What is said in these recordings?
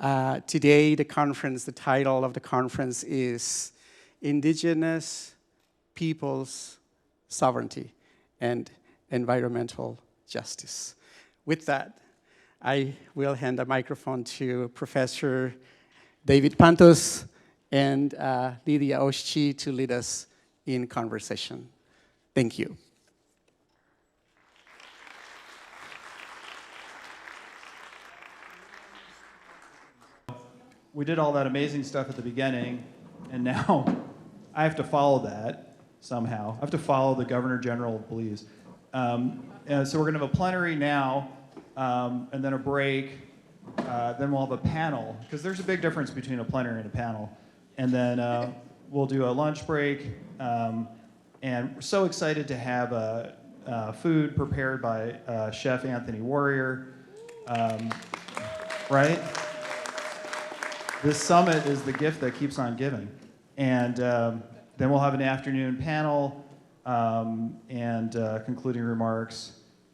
Today, the title of the conference is Indigenous Peoples' Sovereignty and Environmental Justice. With that, I will hand the microphone to Professor David Pantos and Lidia to lead us in conversation. Thank you. We did all that amazing stuff at the beginning, and now I have to follow that somehow. I have to follow the Governor General believes. So we're going to have a plenary now, and then a break. Then we'll have a panel, because there's a big difference between a plenary and a panel. And then we'll do a lunch break. And we're so excited to have food prepared by Chef Anthony Warrior. Right? This summit is the gift that keeps on giving. And then we'll have an afternoon panel and concluding remarks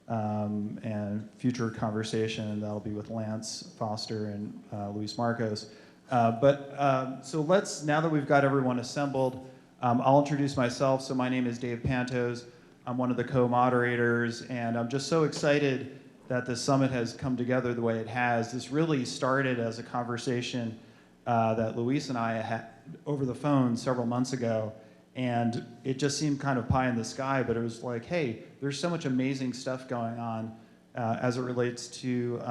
and future conversation. That'll be with Lance Foster and Luis Marcos. So let's, now that we've got everyone assembled, I'll introduce myself. So my name is Dave Pantos. I'm one of the co-moderators, and I'm just so excited that this summit has come together the way it has. This really started as a conversation that Luis and I had over the phone several months ago, and it just seemed kind of pie in the sky, but it was like, hey, there's so much amazing stuff going on as it relates to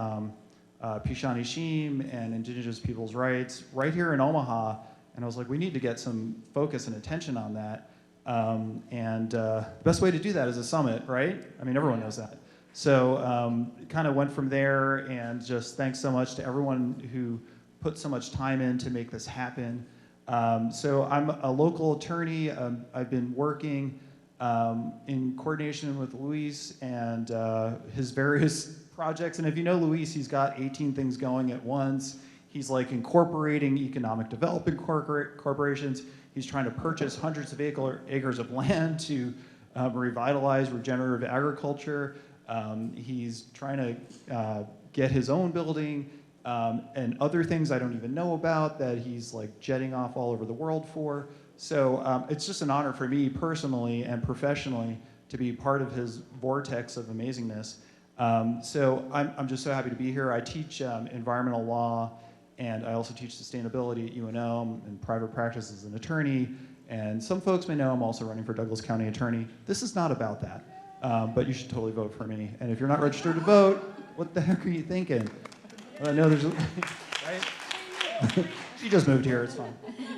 Pishanishim and Indigenous people's rights right here in Omaha, and I was like, we need to get some focus and attention on that, the best way to do that is a summit, right? I mean, everyone knows that. So it kind of went from there, and just thanks so much to everyone who put so much time in to make this happen. So I'm a local attorney. I've been working in coordination with Luis and his various projects. And if you know Luis, he's got 18 things going at once. He's like incorporating economic development corporations. He's trying to purchase hundreds of acres of land to revitalize regenerative agriculture. He's trying to get his own building. And other things I don't even know about that he's like jetting off all over the world for. So it's just an honor for me personally and professionally to be part of his vortex of amazingness. So I'm just so happy to be here. I teach environmental law, and I also teach sustainability at UNO and private practice as an attorney. And some folks may know I'm also running for Douglas County Attorney. This is not about that, but you should totally vote for me. And if you're not registered to vote, what the heck are you thinking? I know there's, right? She just moved here, it's fine.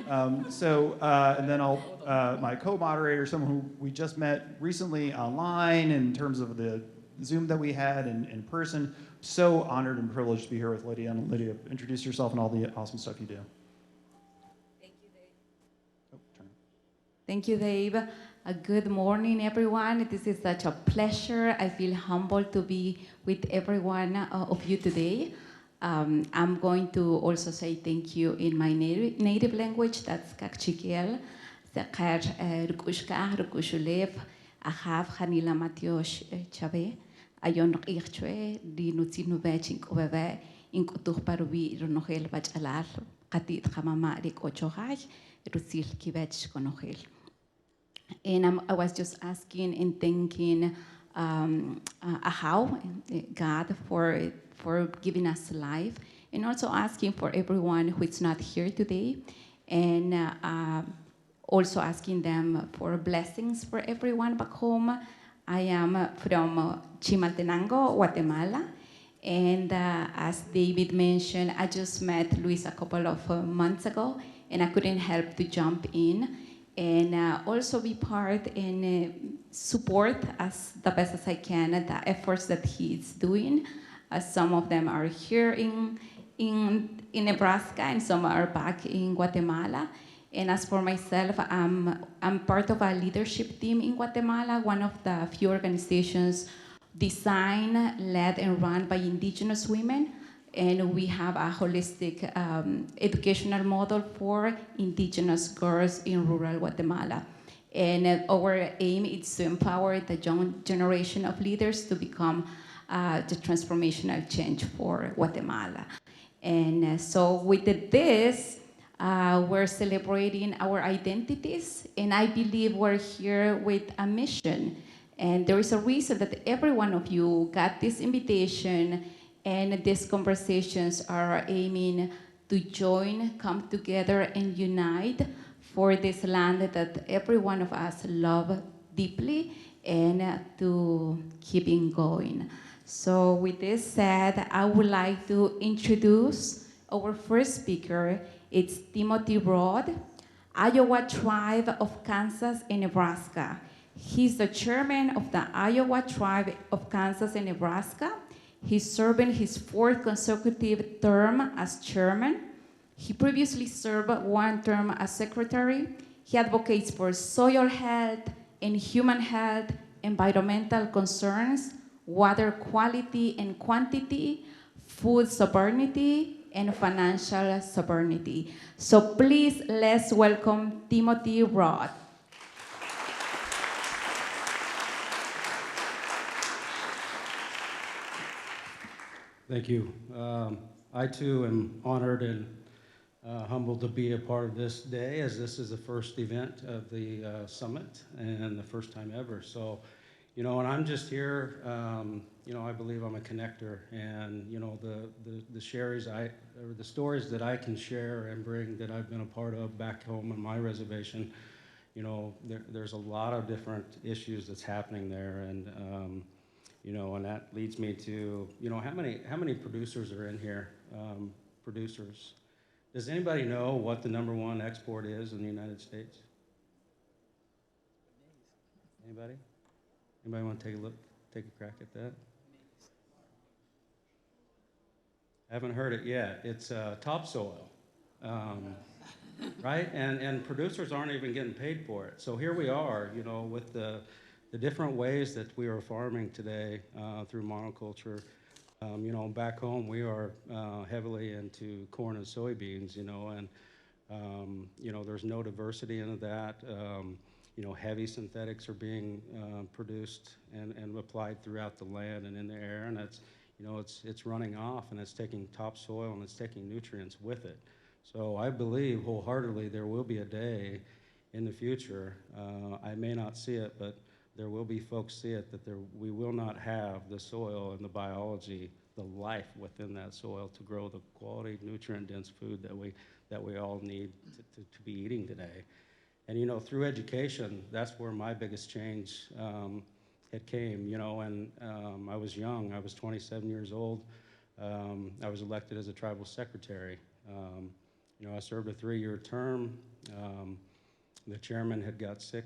And then my co-moderator, someone who we just met recently online in terms of the Zoom that we had in person. So honored and privileged to be here with Lidia. And Lidia, introduce yourself and all the awesome stuff you do. Thank you, Dave. Oh, thank you, Dave. Good morning, everyone. This is such a pleasure. I feel humbled to be with every one of you today. I'm going to also say thank you in my native language, that's Kintziger. Zakar Rukushka, Rukushulev, Ahav Hanila Matiosh Chave, Ayon Irchwe, Dinutinu Vechin Koveve, Inkutuh Parubi, Ronohel Bachalar, Katit Hamama Rik Ochohaj, Rusil Kivech Konohel. And I was just asking and thanking how God for giving us life, and also asking for everyone who is not here today, and also asking them for blessings for everyone back home. I am from Chimaltenango, Guatemala, and as David mentioned, I just met Luis a couple of months ago, and I couldn't help to jump in and also be part and support as the best as I can the efforts that he's doing. Some of them are here in Nebraska, and some are back in Guatemala. And as for myself, I'm part of a leadership team in Guatemala, one of the few organizations designed, led, and run by Indigenous women. And we have a holistic educational model for Indigenous girls in rural Guatemala. And our aim is to empower the young generation of leaders to become the transformational change for Guatemala. And so with this, we're celebrating our identities, and I believe we're here with a mission. And there is a reason that every one of you got this invitation, and these conversations are aiming to join, come together, and unite for this land that every one of us love deeply, and to keeping going. So with this said, I would like to introduce our first speaker. It's Timothy Rhodd, Iowa Tribe of Kansas and Nebraska. He's the chairman of the Iowa Tribe of Kansas and Nebraska. He's serving his 4th consecutive term as chairman. He previously served 1 term as secretary. He advocates for soil health and human health, environmental concerns, water quality and quantity, food sovereignty, and financial sovereignty. So please, let's welcome Timothy Rhodd. Thank you. I too am honored and humbled to be a part of this day, as this is the first event of the summit and the first time ever. So, and I'm just here, I believe I'm a connector, and, the stories that I can share and bring that I've been a part of back home on my reservation, there's a lot of different issues that's happening there, and, and that leads me to, how many producers are in here? Producers. Does anybody know what the #1 export is in the United States? Anybody? Anybody want to take a crack at that? I haven't heard it yet. It's topsoil, right? And producers aren't even getting paid for it. So here we are, with the different ways that we are farming today through monoculture. Back home we are heavily into corn and soybeans, and there's no diversity into that. Heavy synthetics are being produced and applied throughout the land and in the air, and it's running off, and it's taking topsoil and it's taking nutrients with it. So I believe wholeheartedly there will be a day in the future, I may not see it, but there will be folks see it, that we will not have the soil and the biology, the life within that soil to grow the quality, nutrient-dense food that we all need to be eating today. And through education, that's where my biggest change had came. And I was young. I was 27 years old. I was elected as a tribal secretary. I served a 3-year term. The chairman had got sick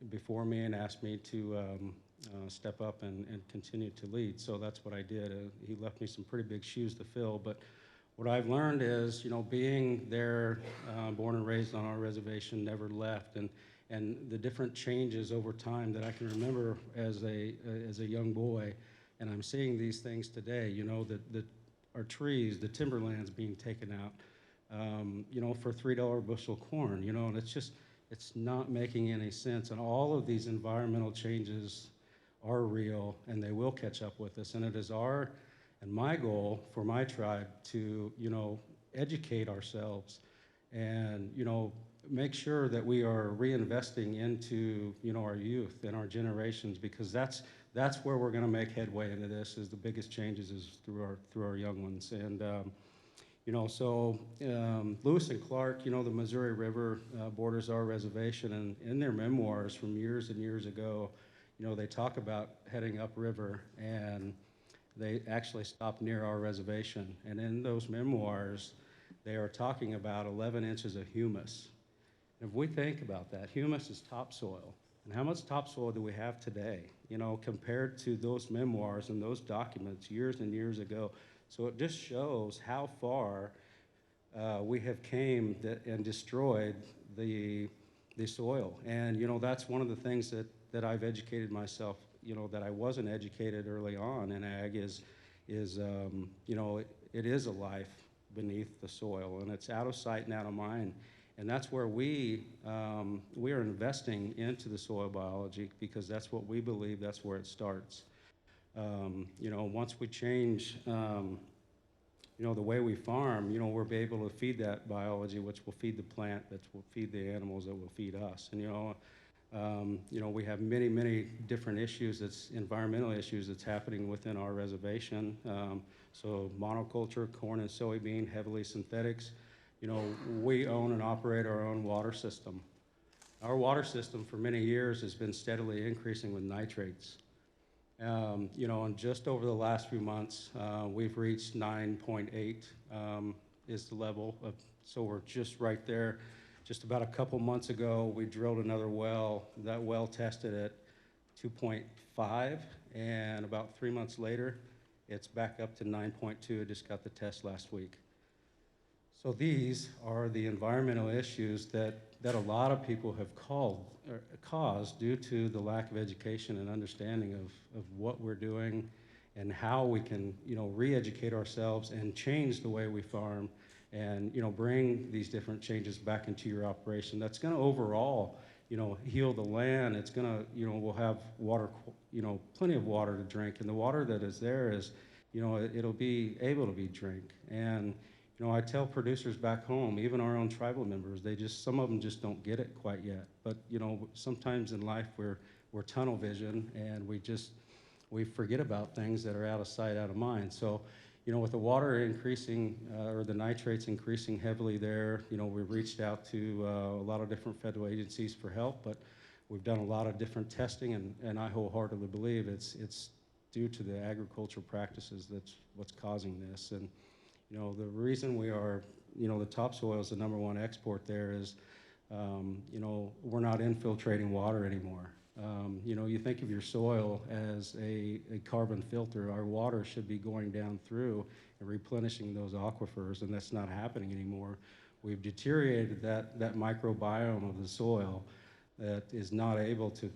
before me and asked me to step up and continue to lead. So that's what I did. He left me some pretty big shoes to fill. But what I've learned is, being there, born and raised on our reservation, never left, and the different changes over time that I can remember as a young boy, and I'm seeing these things today. That our trees, the timberlands being taken out, for $3 bushel corn. And it's not making any sense. And all of these environmental changes are real, and they will catch up with us. And it is our and my goal for my tribe to, educate ourselves and, make sure that we are reinvesting into, our youth and our generations, because that's where we're going to make headway into this. Is the biggest changes is through our young ones. And so Lewis and Clark, the Missouri River borders our reservation, and in their memoirs from years and years ago, they talk about heading upriver, and they actually stopped near our reservation. And in those memoirs, they are talking about 11 inches of humus. And if we think about that, humus is topsoil. And how much topsoil do we have today, compared to those memoirs and those documents years and years ago? So it just shows how far we have came and destroyed the soil. And, that's one of the things that I've educated myself, that I wasn't educated early on in ag is it is a life beneath the soil, and it's out of sight and out of mind. And that's where we are investing into the soil biology, because that's what we believe, that's where it starts. Once we change the way we farm, we're able to feed that biology, which will feed the plant, that will feed the animals, that will feed us. And, we have many, many different issues, environmental issues that's happening within our reservation. So monoculture, corn and soybean, heavily synthetics. We own and operate our own water system. Our water system for many years has been steadily increasing with nitrates. And just over the last few months, we've reached 9.8 is the level of, so we're just right there. Just about a couple months ago, we drilled another well. That well tested at 2.5, and about 3 months later, it's back up to 9.2. I just got the test last week. So these are the environmental issues that a lot of people have caused due to the lack of education and understanding of what we're doing and how we can, re-educate ourselves and change the way we farm and, bring these different changes back into your operation. That's going to overall, heal the land. It's going to, we'll have water, plenty of water to drink, and the water that is there is, it'll be able to be drink. And I tell producers back home, even our own tribal members, some of them just don't get it quite yet. But, sometimes in life we're tunnel vision, and we forget about things that are out of sight, out of mind. So, with the water increasing, or the nitrates increasing heavily there, we've reached out to a lot of different federal agencies for help, but we've done a lot of different testing, and I wholeheartedly believe it's due to the agricultural practices that's what's causing this. And the reason we are, the topsoil is the #1 export there is, we're not infiltrating water anymore. You think of your soil as a carbon filter. Our water should be going down through and replenishing those aquifers, and that's not happening anymore. We've deteriorated that microbiome of the soil that is not able to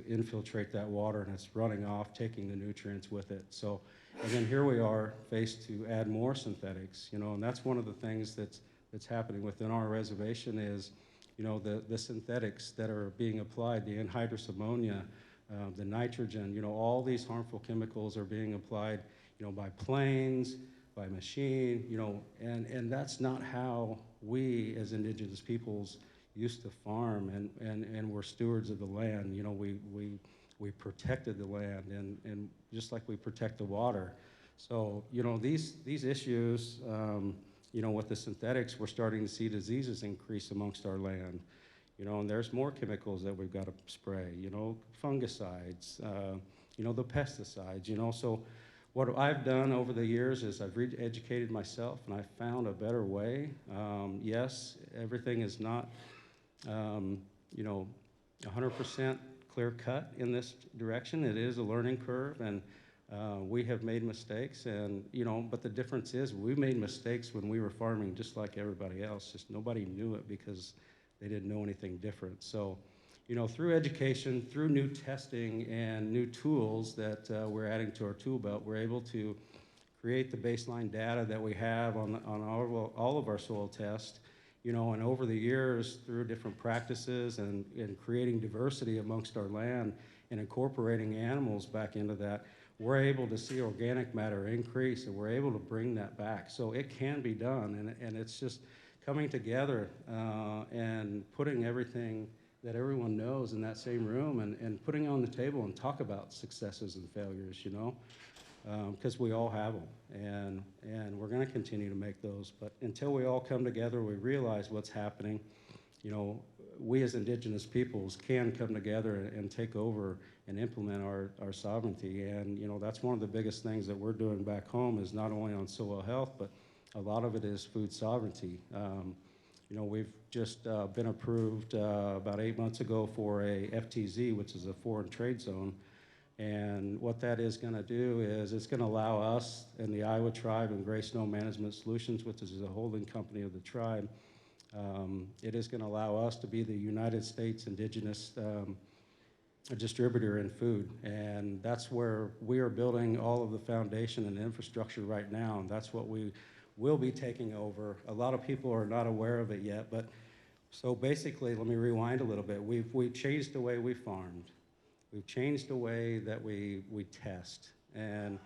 infiltrate that water, and it's running off, taking the nutrients with it. So, and then here we are faced to add more synthetics, and that's one of the things that's happening within our reservation is, the synthetics that are being applied, the anhydrous ammonia, the nitrogen, all these harmful chemicals are being applied, by planes, by machine, and that's not how we as Indigenous peoples used to farm, and we're stewards of the land. We protected the land, and just like we protect the water. So, these issues, with the synthetics, we're starting to see diseases increase amongst our land. And there's more chemicals that we've got to spray, fungicides, the pesticides, So what I've done over the years is I've re-educated myself, and I've found a better way. Yes, everything is not, 100% clear cut in this direction. It is a learning curve, and we have made mistakes, and but the difference is we made mistakes when we were farming just like everybody else. Just nobody knew it because they didn't know anything different. So, through education, through new testing and new tools that we're adding to our tool belt, we're able to create the baseline data that we have on all of our soil tests. And over the years, through different practices and creating diversity amongst our land and incorporating animals back into that, we're able to see organic matter increase, and we're able to bring that back. So it can be done, and it's just coming together and putting everything that everyone knows in that same room and putting it on the table and talk about successes and failures, because we all have them, and we're going to continue to make those. But until we all come together, we realize what's happening, we as Indigenous peoples can come together and take over and implement our sovereignty. And that's one of the biggest things that we're doing back home is not only on soil health, but a lot of it is food sovereignty. We've just been approved about 8 months ago for a FTZ, which is a foreign trade zone. And what that is going to do is it's going to allow us and the Iowa tribe and Gray Snow Management Solutions, which is a holding company of the tribe, it is going to allow us to be the United States Indigenous distributor in food. And that's where we are building all of the foundation and infrastructure right now. And that's what we will be taking over. A lot of people are not aware of it yet, but so basically, let me rewind a little bit. We've changed the way we farmed. We've changed the way that we test. And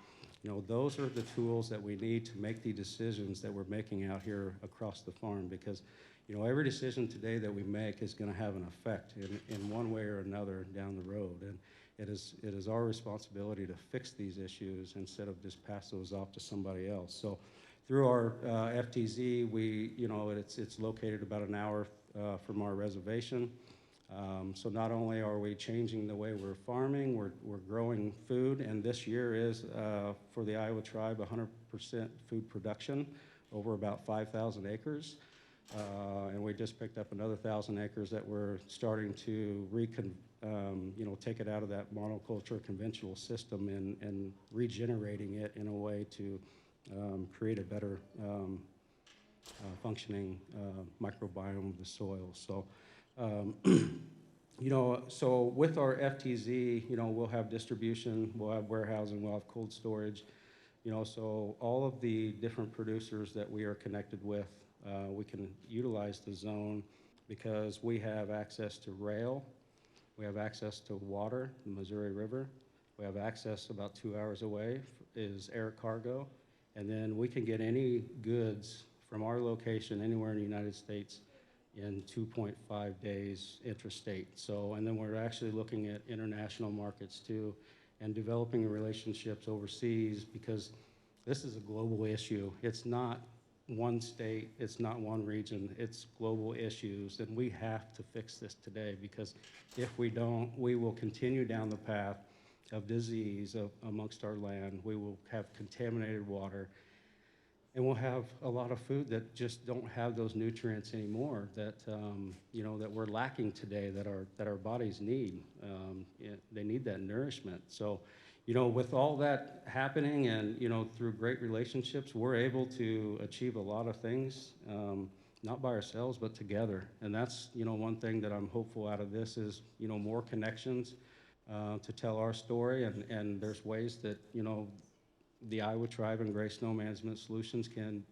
those are the tools that we need to make the decisions that we're making out here across the farm, because every decision today that we make is going to have an effect in one way or another down the road. And it is our responsibility to fix these issues instead of just pass those off to somebody else. So through our FTZ, it's located about an hour from our reservation. So not only are we changing the way we're farming, we're growing food, and this year is, for the Iowa tribe, 100% food production over about 5,000 acres. And we just picked up another 1,000 acres that we're starting to take it out of that monoculture conventional system and regenerating it in a way to create a better functioning microbiome of the soil. So, so with our FTZ, we'll have distribution, we'll have warehousing, we'll have cold storage, so all of the different producers that we are connected with, we can utilize the zone because we have access to rail, we have access to water, the Missouri River, we have access about 2 hours away is air cargo, and then we can get any goods from our location anywhere in the United States in 2.5 days intrastate. So, and then we're actually looking at international markets too and developing relationships overseas, because this is a global issue. It's not one state, it's not one region, it's global issues, and we have to fix this today, because if we don't, we will continue down the path of disease amongst our land. We will have contaminated water, and we'll have a lot of food that just don't have those nutrients anymore that that we're lacking today, that our bodies need. They need that nourishment. So, with all that happening and through great relationships, we're able to achieve a lot of things, not by ourselves but together. And that's one thing that I'm hopeful out of this is more connections to tell our story, and there's ways that the Iowa Tribe and Gray Snow Management Solutions can,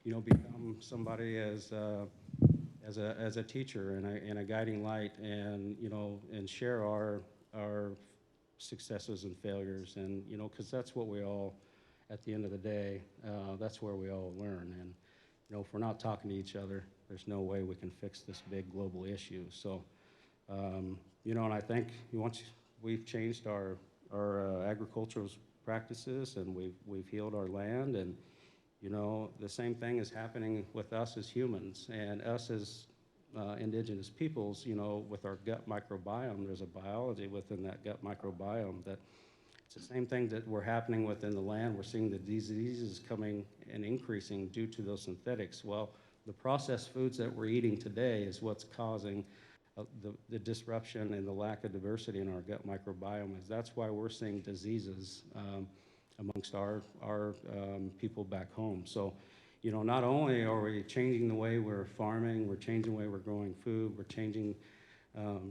become somebody as a teacher and a guiding light, and and share our successes and failures, and because that's what we all, at the end of the day, that's where we all learn. And if we're not talking to each other, there's no way we can fix this big global issue. So, and I think once we've changed our agricultural practices, and we've healed our land, and the same thing is happening with us as humans and us as indigenous peoples. With our gut microbiome, there's a biology within that gut microbiome that it's the same thing that we're happening within the land. We're seeing the diseases coming and increasing due to those synthetics. Well, the processed foods that we're eating today is what's causing the disruption and the lack of diversity in our gut microbiome. That's why we're seeing diseases amongst our people back home. So, not only are we changing the way we're farming, we're changing the way we're growing food, we're changing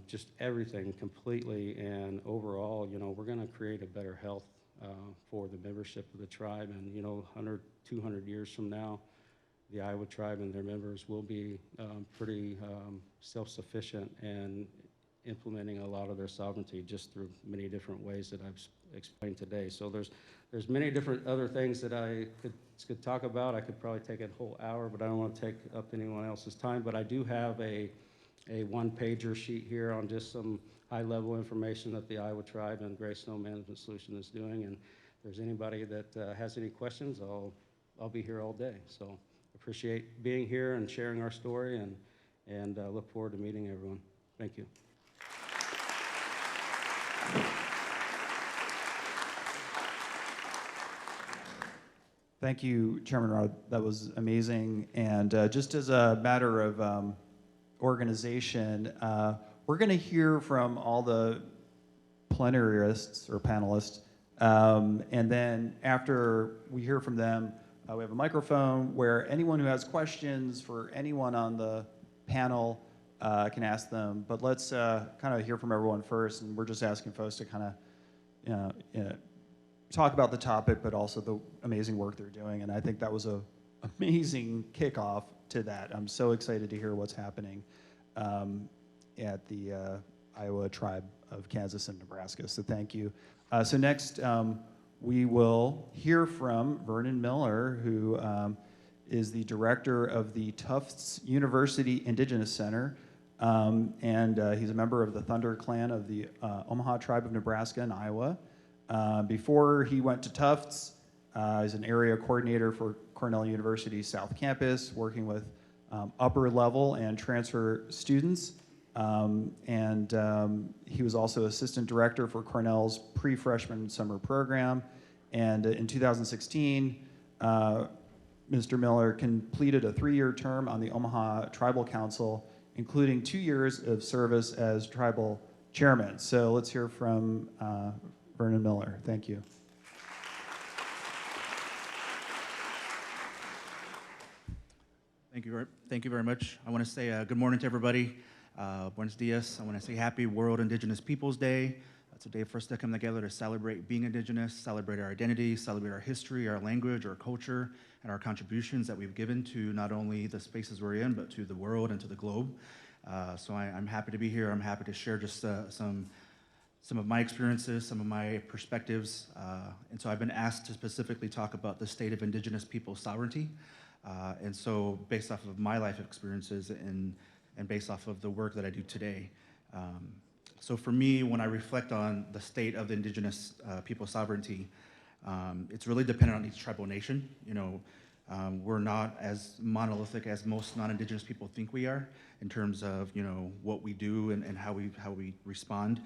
just everything completely, and overall, we're going to create a better health for the membership of the tribe. And 100, 200 years from now, the Iowa Tribe and their members will be pretty self-sufficient and implementing a lot of their sovereignty just through many different ways that I've explained today. So there's many different other things that I could talk about. I could probably take a whole hour, but I don't want to take up anyone else's time. But I do have a one-pager sheet here on just some high-level information that the Iowa Tribe and Gray Snow Management Solution is doing. And if there's anybody that has any questions, I'll be here all day. So appreciate being here and sharing our story, and look forward to meeting everyone. Thank you. Thank you, Chairman Rhodd. That was amazing. And just as a matter of organization, we're going to hear from all the plenarists or panelists, and then after we hear from them, we have a microphone where anyone who has questions for anyone on the panel can ask them. But let's kind of hear from everyone first, and we're just asking folks to kind of talk about the topic, but also the amazing work they're doing. And I think that was an amazing kickoff to that. I'm so excited to hear what's happening at the Iowa Tribe of Kansas and Nebraska. So thank you. So next, we will hear from Vernon Miller, who is the director of the Tufts University Indigenous Center, and he's a member of the Thunder Clan of the Omaha tribe of Nebraska and Iowa. Before he went to Tufts, he's an area coordinator for Cornell University's South Campus, working with upper level and transfer students. He was also assistant director for Cornell's pre-freshman summer program. And in 2016, Mr. Miller completed a 3-year term on the Omaha Tribal Council, including 2 years of service as tribal chairman. So let's hear from Vernon Miller. Thank you. Thank you very much. I want to say good morning to everybody. Buenos dias. I want to say happy World Indigenous Peoples Day. It's a day for us to come together to celebrate being Indigenous, celebrate our identity, celebrate our history, our language, our culture, and our contributions that we've given to not only the spaces we're in, but to the world and to the globe. So I'm happy to be here. I'm happy to share just some of my experiences, some of my perspectives. And so I've been asked to specifically talk about the state of Indigenous people's sovereignty. And so based off of my life experiences and based off of the work that I do today. So for me, when I reflect on the state of the Indigenous people's sovereignty, it's really dependent on each tribal nation. You know, we're not as monolithic as most non-Indigenous people think we are in terms of, you know, what we do and how we respond.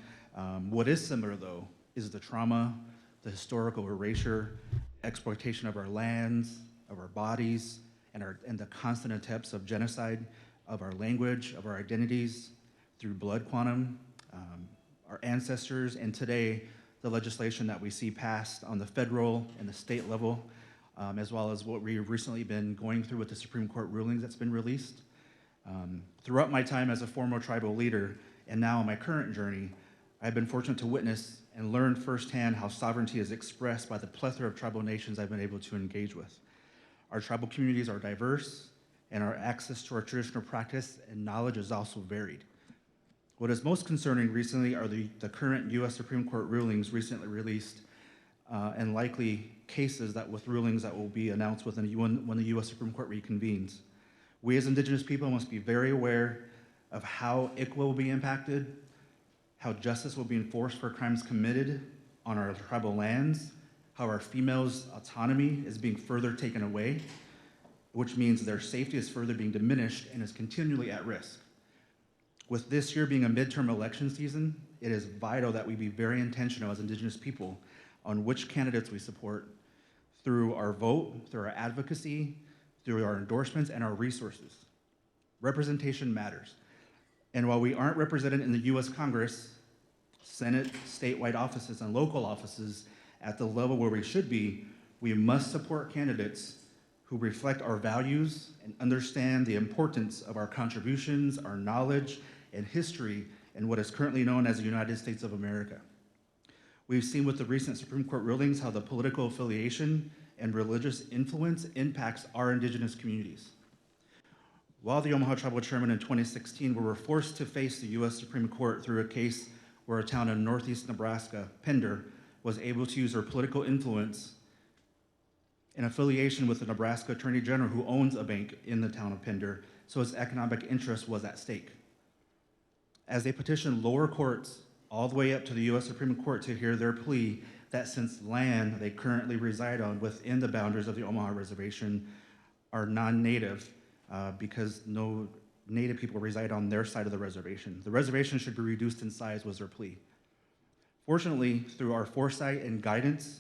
What is similar though is the trauma, the historical erasure, exploitation of our lands, of our bodies, and the constant attempts of genocide of our language, of our identities through blood quantum, our ancestors, and today the legislation that we see passed on the federal and the state level, as well as what we've recently been going through with the Supreme Court rulings that's been released. Throughout my time as a former tribal leader and now on my current journey, I've been fortunate to witness and learn firsthand how sovereignty is expressed by the plethora of tribal nations I've been able to engage with. Our tribal communities are diverse, and our access to our traditional practice and knowledge is also varied. What is most concerning recently are the current U.S. Supreme Court rulings recently released and likely cases with rulings that will be announced when the U.S. Supreme Court reconvenes. We as Indigenous people must be very aware of how ICWA will be impacted, how justice will be enforced for crimes committed on our tribal lands, how our females' autonomy is being further taken away, which means their safety is further being diminished and is continually at risk. With this year being a midterm election season, it is vital that we be very intentional as Indigenous people on which candidates we support through our vote, through our advocacy, through our endorsements, and our resources. Representation matters. And while we aren't represented in the US Congress, Senate, statewide offices, and local offices at the level where we should be, we must support candidates who reflect our values and understand the importance of our contributions, our knowledge, and history in what is currently known as the United States of America. We've seen with the recent Supreme Court rulings how the political affiliation and religious influence impacts our Indigenous communities. While the Omaha Tribal Chairman in 2016 were forced to face the US Supreme Court through a case where a town in northeast Nebraska, Pender, was able to use her political influence in affiliation with the Nebraska Attorney General who owns a bank in the town of Pender, so his economic interest was at stake. As they petitioned lower courts all the way up to the US Supreme Court to hear their plea that since land they currently reside on within the boundaries of the Omaha Reservation are non-native because no Native people reside on their side of the reservation. The reservation should be reduced in size was their plea. Fortunately, through our foresight and guidance,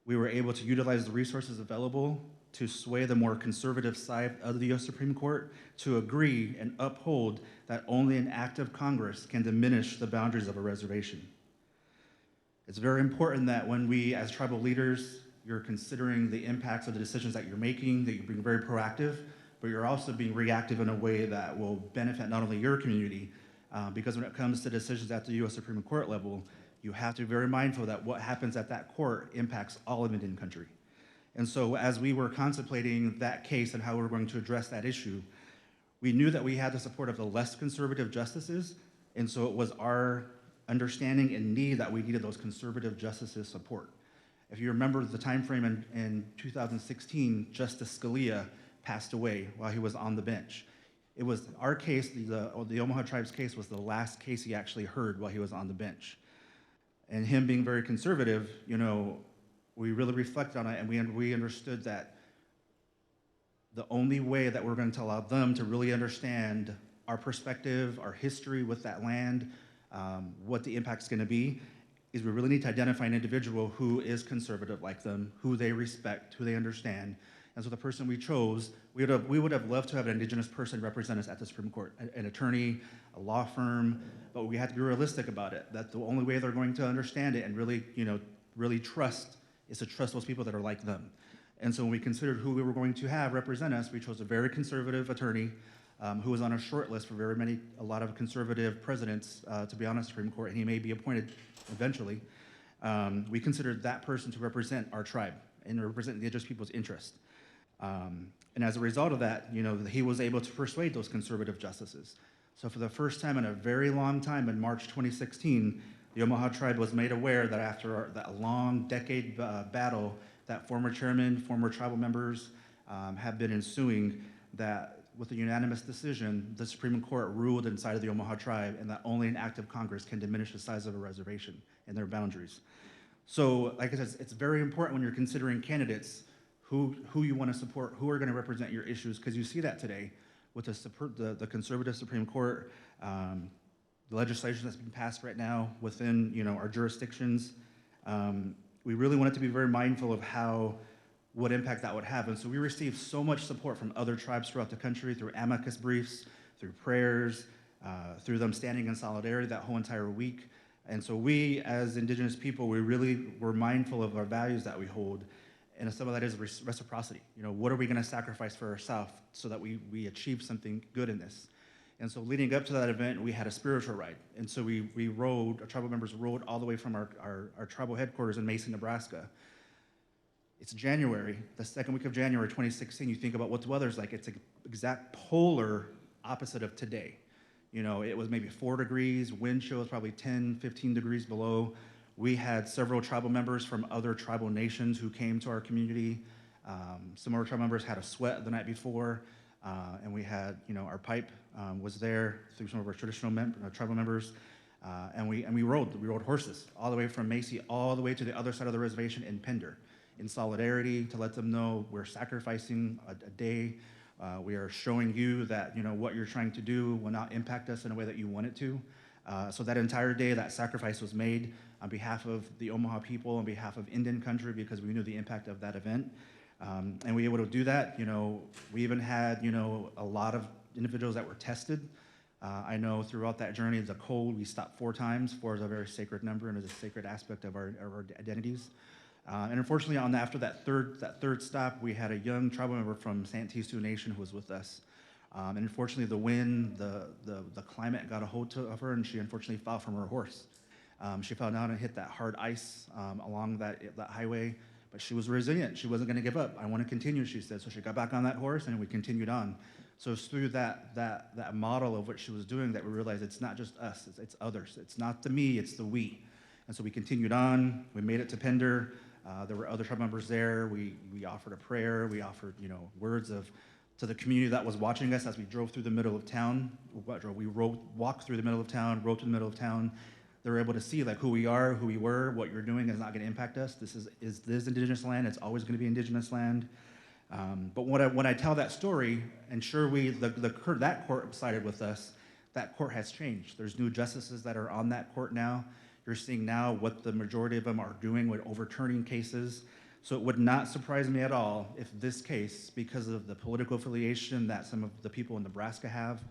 we were able to utilize the resources available to sway the more conservative side of the US Supreme Court to agree and uphold that only an act of Congress can diminish the boundaries of a reservation. It's very important that when we, as tribal leaders, you're considering the impacts of the decisions that you're making, that you're being very proactive, but you're also being reactive in a way that will benefit not only your community, because when it comes to decisions at the US Supreme Court level, you have to be very mindful that what happens at that court impacts all of Indian country. And so as we were contemplating that case and how we were going to address that issue, we knew that we had the support of the less conservative justices, and so it was our understanding and need that we needed those conservative justices' support. If you remember the time frame in 2016, Justice Scalia passed away while he was on the bench. It was our case, the Omaha Tribe's case was the last case he actually heard while he was on the bench. And him being very conservative, you know, we really reflected on it, and we understood that the only way that we're going to allow them to really understand our perspective, our history with that land, what the impact's going to be, is we really need to identify an individual who is conservative like them, who they respect, who they understand. And so the person we chose, we would have loved to have an Indigenous person represent us at the Supreme Court, an attorney, a law firm, but we had to be realistic about it, that the only way they're going to understand it and really, you know, really trust is to trust those people that are like them. And so when we considered who we were going to have represent us, we chose a very conservative attorney who was on a short list for a lot of conservative presidents to be on the Supreme Court, and he may be appointed eventually. We considered that person to represent our tribe and represent the Indigenous people's interest. And as a result of that, you know, he was able to persuade those conservative justices. So for the first time in a very long time, in March 2016, the Omaha tribe was made aware that after that long decade battle that former chairman, former tribal members have been ensuing, that with a unanimous decision, the Supreme Court ruled inside of the Omaha tribe, and that only an act of Congress can diminish the size of a reservation and their boundaries. So, like I said, it's very important when you're considering candidates who you want to support, who are going to represent your issues, because you see that today with the conservative Supreme Court, the legislation that's been passed right now within, you know, our jurisdictions. We really wanted to be very mindful of what impact that would have. And so we received so much support from other tribes throughout the country through amicus briefs, through prayers, through them standing in solidarity that whole entire week. And so we, as Indigenous people, we really were mindful of our values that we hold. And some of that is reciprocity. You know, what are we going to sacrifice for ourselves so that we achieve something good in this? And so leading up to that event, we had a spiritual ride. And so we rode, our tribal members rode all the way from our tribal headquarters in Mason, Nebraska. It's January, the second week of January 2016. You think about what the weather's like. It's an exact polar opposite of today. You know, it was maybe 4 degrees, wind chill was probably 10, 15 degrees below. We had several tribal members from other tribal nations who came to our community. Some of our tribal members had a sweat the night before, and we had, you know, our pipe was there through some of our traditional tribal members, and we rode horses all the way from Macy all the way to the other side of the reservation in Pender, in solidarity to let them know we're sacrificing a day. We are showing you that, you know, what you're trying to do will not impact us in a way that you want it to. So that entire day, that sacrifice was made on behalf of the Omaha people, on behalf of Indian country, because we knew the impact of that event. And we were able to do that. You know, we even had, you know, a lot of individuals that were tested. I know throughout that journey, the cold, we stopped 4 times. 4 is a very sacred number and is a sacred aspect of our identities. And unfortunately, after that third stop, we had a young tribal member from Santee Sioux Nation who was with us. And unfortunately, the wind, the climate got a hold of her, and she unfortunately fell from her horse. She fell down and hit that hard ice along that highway, but she was resilient. She wasn't going to give up. I want to continue, she said. So she got back on that horse, and we continued on. So it's through that model of what she was doing that we realized it's not just us, it's others. It's not the me, it's the we. And so we continued on. We made it to Pender. There were other tribe members there. We offered a prayer. We offered, you know, words to the community that was watching us as we drove through the middle of town. We walked through the middle of town, rode to the middle of town. They were able to see like who we are, who we were, what you're doing is not going to impact us. This is Indigenous land. It's always going to be Indigenous land. But when I tell that story, and sure, that court sided with us. That court has changed. There's new justices that are on that court now. You're seeing now what the majority of them are doing with overturning cases. So it would not surprise me at all if this case, because of the political affiliation that some of the people in Nebraska have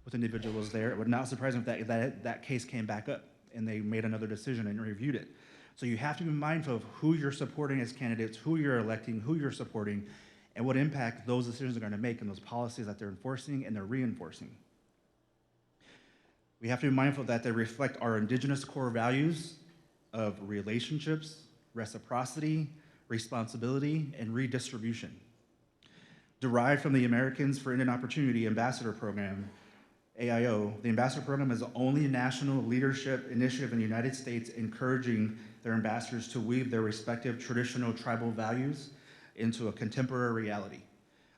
with individuals there, it would not surprise me if that case came back up and they made another decision and reviewed it. So you have to be mindful of who you're supporting as candidates, who you're electing, who you're supporting, and what impact those decisions are going to make and those policies that they're enforcing and they're reinforcing. We have to be mindful that they reflect our Indigenous core values of relationships, reciprocity, responsibility, and redistribution. Derived from the Americans for Indian Opportunity Ambassador Program, AIO, the Ambassador Program is the only national leadership initiative in the United States encouraging their ambassadors to weave their respective traditional tribal values into a contemporary reality.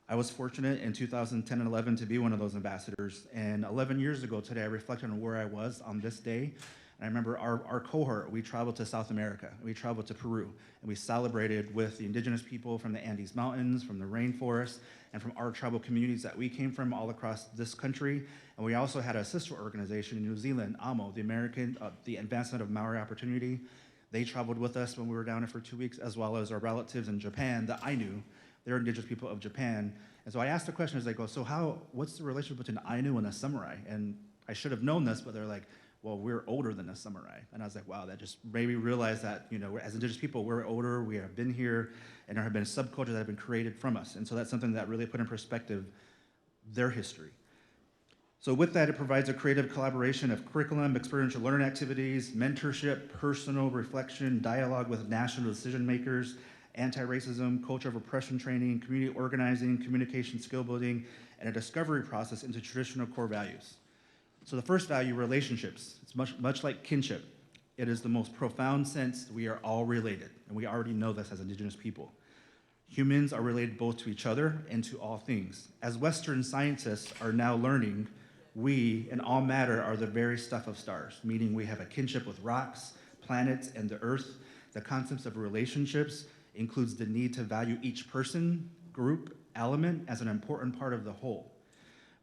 I was fortunate in 2010 and 11 to be one of those ambassadors, and 11 years ago today, I reflected on where I was on this day, and I remember our cohort, we traveled to South America, we traveled to Peru, and we celebrated with the indigenous people from the Andes Mountains, from the rainforest, and from our tribal communities that we came from all across this country. And we also had a sister organization in New Zealand, AMO, the Advancement of Maori Opportunity. They traveled with us when we were down there for 2 weeks, as well as our relatives in Japan that I knew. They're indigenous people of Japan. And so I asked the question as I go, so what's the relationship between Ainu and a samurai? And I should have known this, but they're like, well, we're older than a samurai. And I was like, wow, that just made me realize that, as indigenous people, we're older, we have been here, and there have been subcultures that have been created from us. And so that's something that really put in perspective their history. So with that, it provides a creative collaboration of curriculum, experiential learning activities, mentorship, personal reflection, dialogue with national decision makers, anti-racism, culture of oppression training, community organizing, communication skill building, and a discovery process into traditional core values. So the first value, relationships. It's much like kinship. It is the most profound sense we are all related, and we already know this as indigenous people. Humans are related both to each other and to all things. As Western scientists are now learning, we and all matter are the very stuff of stars, meaning we have a kinship with rocks, planets, and the earth. The concepts of relationships includes the need to value each person, group, element as an important part of the whole.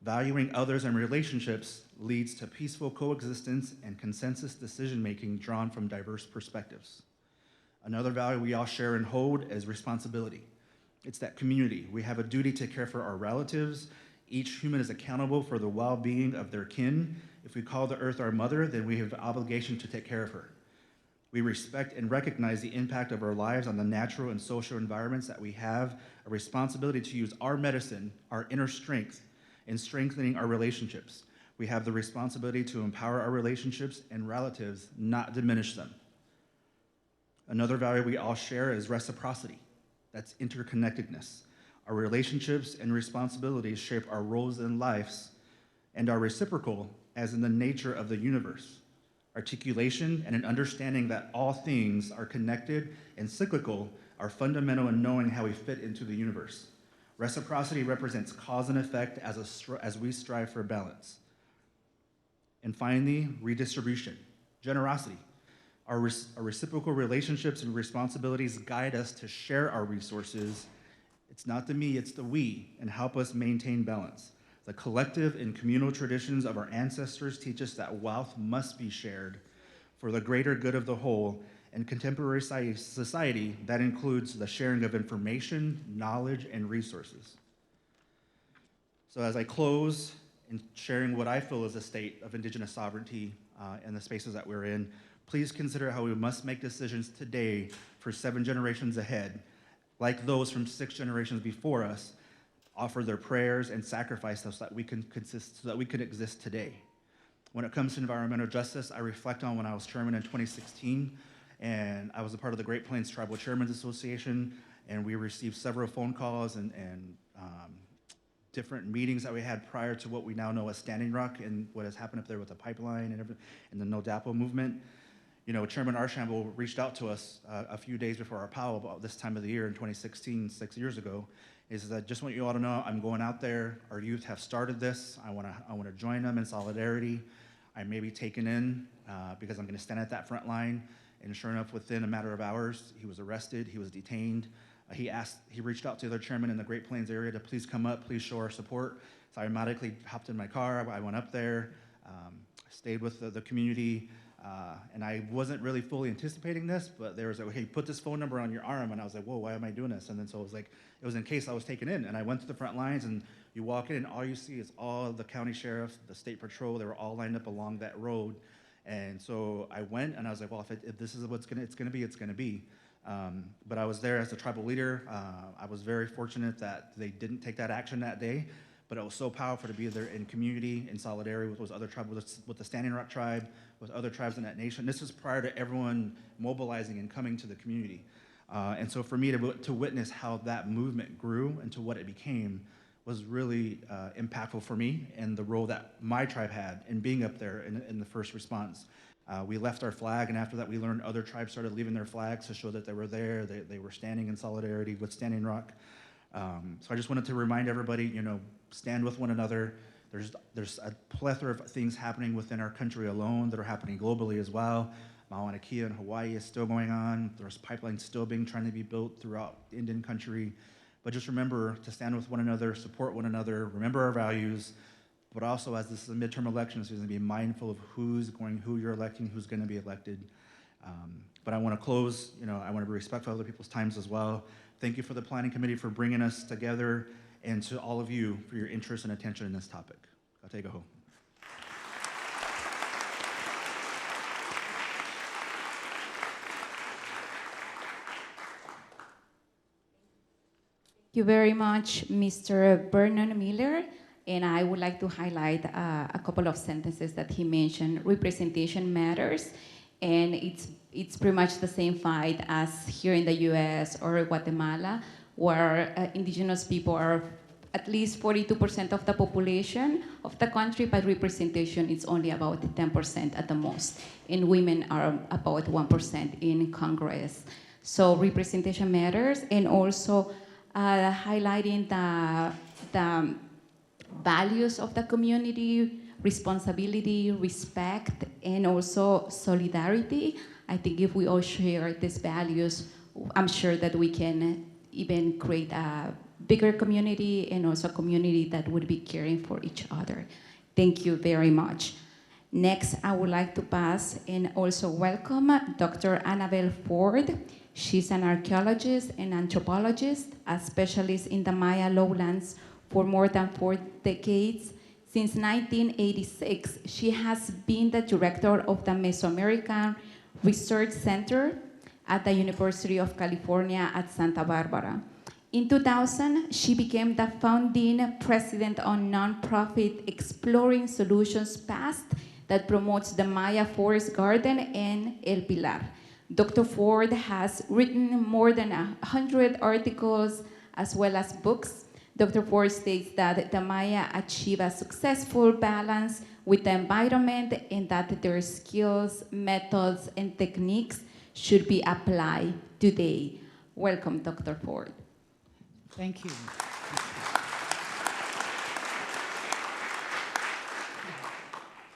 Valuing others and relationships leads to peaceful coexistence and consensus decision-making drawn from diverse perspectives. Another value we all share and hold is responsibility. It's that community. We have a duty to care for our relatives. Each human is accountable for the well-being of their kin. If we call the earth our mother, then we have an obligation to take care of her. We respect and recognize the impact of our lives on the natural and social environments that we have a responsibility to use our medicine, our inner strength, in strengthening our relationships. We have the responsibility to empower our relationships and relatives, not diminish them. Another value we all share is reciprocity. That's interconnectedness. Our relationships and responsibilities shape our roles in lives and are reciprocal as in the nature of the universe. Articulation and an understanding that all things are connected and cyclical are fundamental in knowing how we fit into the universe. Reciprocity represents cause and effect as we strive for balance. And finally, redistribution, generosity. Our reciprocal relationships and responsibilities guide us to share our resources. It's not the me, it's the we, and help us maintain balance. The collective and communal traditions of our ancestors teach us that wealth must be shared for the greater good of the whole. In contemporary society, that includes the sharing of information, knowledge, and resources. So as I close in sharing what I feel is a state of indigenous sovereignty in the spaces that we're in, please consider how we must make decisions today for 7 generations ahead, like those from 6 generations before us, offer their prayers and sacrifice so that we can exist today. When it comes to environmental justice, I reflect on when I was chairman in 2016, and I was a part of the Great Plains Tribal Chairmen's Association, and we received several phone calls and different meetings that we had prior to what we now know as Standing Rock and what has happened up there with the pipeline and the No DAPO movement. Chairman Archambault reached out to us a few days before our powwow about this time of the year in 2016, 6 years ago. He says, I just want you all to know I'm going out there. Our youth have started this. I want to join them in solidarity. I may be taken in because I'm going to stand at that front line. And sure enough, within a matter of hours, he was arrested. He was detained. He reached out to the chairman in the Great Plains area to please come up, please show our support. So I automatically hopped in my car. I went up there, stayed with the community. And I wasn't really fully anticipating this, but there was like, hey, put this phone number on your arm. And I was like, whoa, why am I doing this? And then so it was in case I was taken in. And I went to the front lines, and you walk in and all you see is all the county sheriffs, the state patrol. They were all lined up along that road. And so I went and I was like, well, if this is what it's gonna be, it's gonna be. But I was there as a tribal leader. I was very fortunate that they didn't take that action that day, but it was so powerful to be there in community, in solidarity with those other tribes, with the Standing Rock tribe, with other tribes in that nation. This was prior to everyone mobilizing and coming to the community. And so for me to witness how that movement grew into what it became was really impactful for me and the role that my tribe had in being up there in the first response. We left our flag, and after that we learned other tribes started leaving their flags to show that they were there, they were standing in solidarity with Standing Rock. So I just wanted to remind everybody, stand with one another. There's a plethora of things happening within our country alone that are happening globally as well. Mauna Kea in Hawaii is still going on. There's pipelines still trying to be built throughout the Indian country. But just remember to stand with one another, support one another, remember our values, but also as this is a midterm election, so you're going to be mindful of who you're electing, who's going to be elected. But I want to close, I want to be respectful of other people's times as well. Thank you for the planning committee for bringing us together, and to all of you for your interest and attention in this topic. Kategaho. Thank you very much, Mr. Vernon Miller. And I would like to highlight a couple of sentences that he mentioned. Representation matters, and it's pretty much the same fight as here in the US or Guatemala, where indigenous people are at least 42% of the population of the country, but representation is only about 10% at the most. And women are about 1% in Congress. So representation matters, and also highlighting the values of the community, responsibility, respect, and also solidarity. I think if we all share these values, I'm sure that we can even create a bigger community, and also a community that would be caring for each other. Thank you very much. Next, I would like to pass and also welcome Dr. Anabel Ford. She's an archaeologist and anthropologist, a specialist in the MAIA lowlands for more than 4 decades. Since 1986, she has been the director of the MesoAmerican Research Center at the University of California at Santa Barbara. In 2000, she became the founding president on nonprofit Exploring Solutions Past that promotes the MAIA Forest Garden and El Pilar. Dr. Ford has written more than 100 articles as well as books. Dr. Ford states that the MAIA achieve a successful balance with the environment, and that their skills, methods, and techniques should be applied today. Welcome, Dr. Ford. Thank you.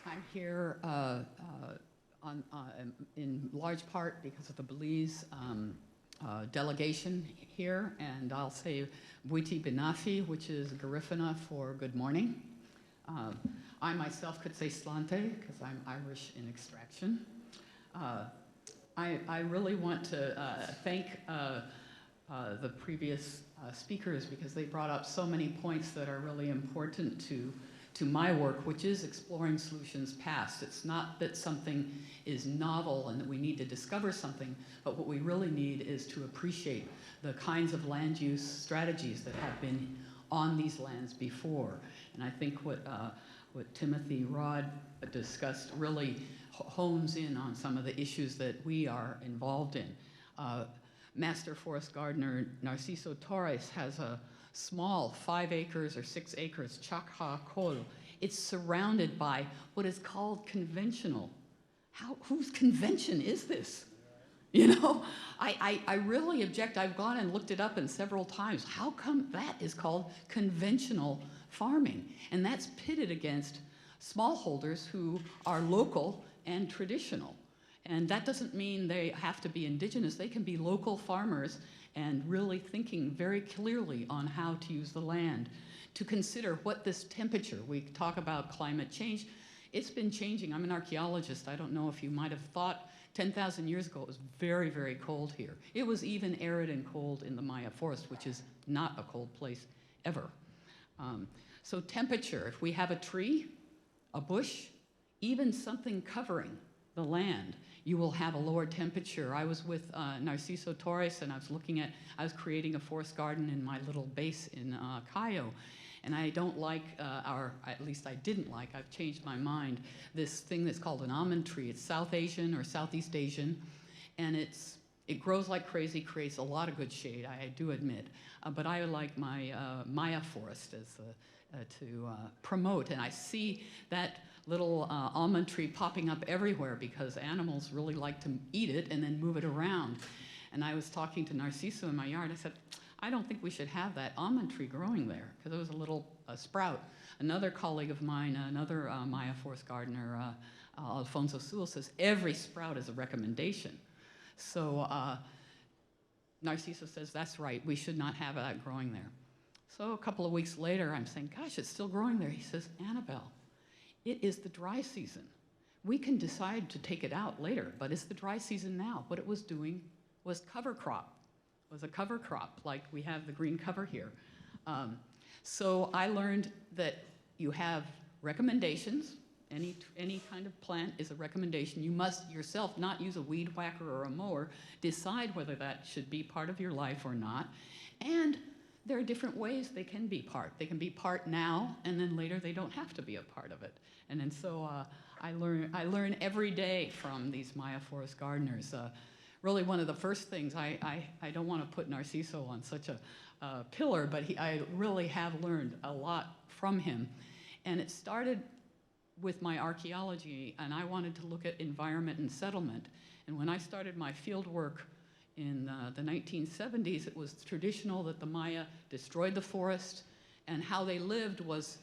I'm here in large part because of the Belize delegation here, and I'll say Buiti Binafi, which is Garifuna for good morning. I myself could say Slante because I'm Irish in extraction. I really want to thank the previous speakers, because they brought up so many points that are really important to my work, which is exploring solutions past. It's not that something is novel and that we need to discover something, but what we really need is to appreciate the kinds of land use strategies that have been on these lands before. And I think what Timothy Rhodd discussed really hones in on some of the issues that we are involved in. Master Forest Gardener Narciso Torres has a small 5 acres or 6 acres, Chakha Kol. It's surrounded by what is called conventional. Whose convention is this? I really object. I've gone and looked it up and several times. How come that is called conventional farming? And that's pitted against smallholders who are local and traditional. And that doesn't mean they have to be indigenous. They can be local farmers and really thinking very clearly on how to use the land. To consider what this temperature, we talk about climate change, it's been changing. I'm an archaeologist. I don't know if you might have thought 10,000 years ago it was very, very cold here. It was even arid and cold in the MAIA forest, which is not a cold place ever. So temperature, if we have a tree, a bush, even something covering the land, you will have a lower temperature. I was with Narciso Torres, and I was creating a forest garden in my little base in Cayo. And I don't like at least I didn't like, I've changed my mind, this thing that's called an almond tree. It's South Asian or Southeast Asian, and it's It grows like crazy, creates a lot of good shade, I do admit. But I like my MAIA forest to promote. And I see that little almond tree popping up everywhere because animals really like to eat it and then move it around. And I was talking to Narciso in my yard. I said, I don't think we should have that almond tree growing there because it was a little sprout. Another colleague of mine, another MAIA forest gardener, Alfonso Sewell, says every sprout is a recommendation. So Narciso says, that's right, we should not have that growing there. So a couple of weeks later, I'm saying, gosh, it's still growing there. He says, Anabel, it is the dry season. We can decide to take it out later, but it's the dry season now. What it was doing was cover crop. It was a cover crop, like we have the green cover here. So I learned that you have recommendations. Any kind of plant is a recommendation. You must yourself not use a weed whacker or a mower, decide whether that should be part of your life or not. And there are different ways they can be part. They can be part now, and then later they don't have to be a part of it. And then so I learn every day from these MAIA forest gardeners. Really one of the first things, I don't want to put Narciso on such a pillar, but I really have learned a lot from him. And it started with my archaeology, and I wanted to look at environment and settlement. And when I started my field work in the 1970s, it was traditional that the MAIA destroyed the forest, and how they lived was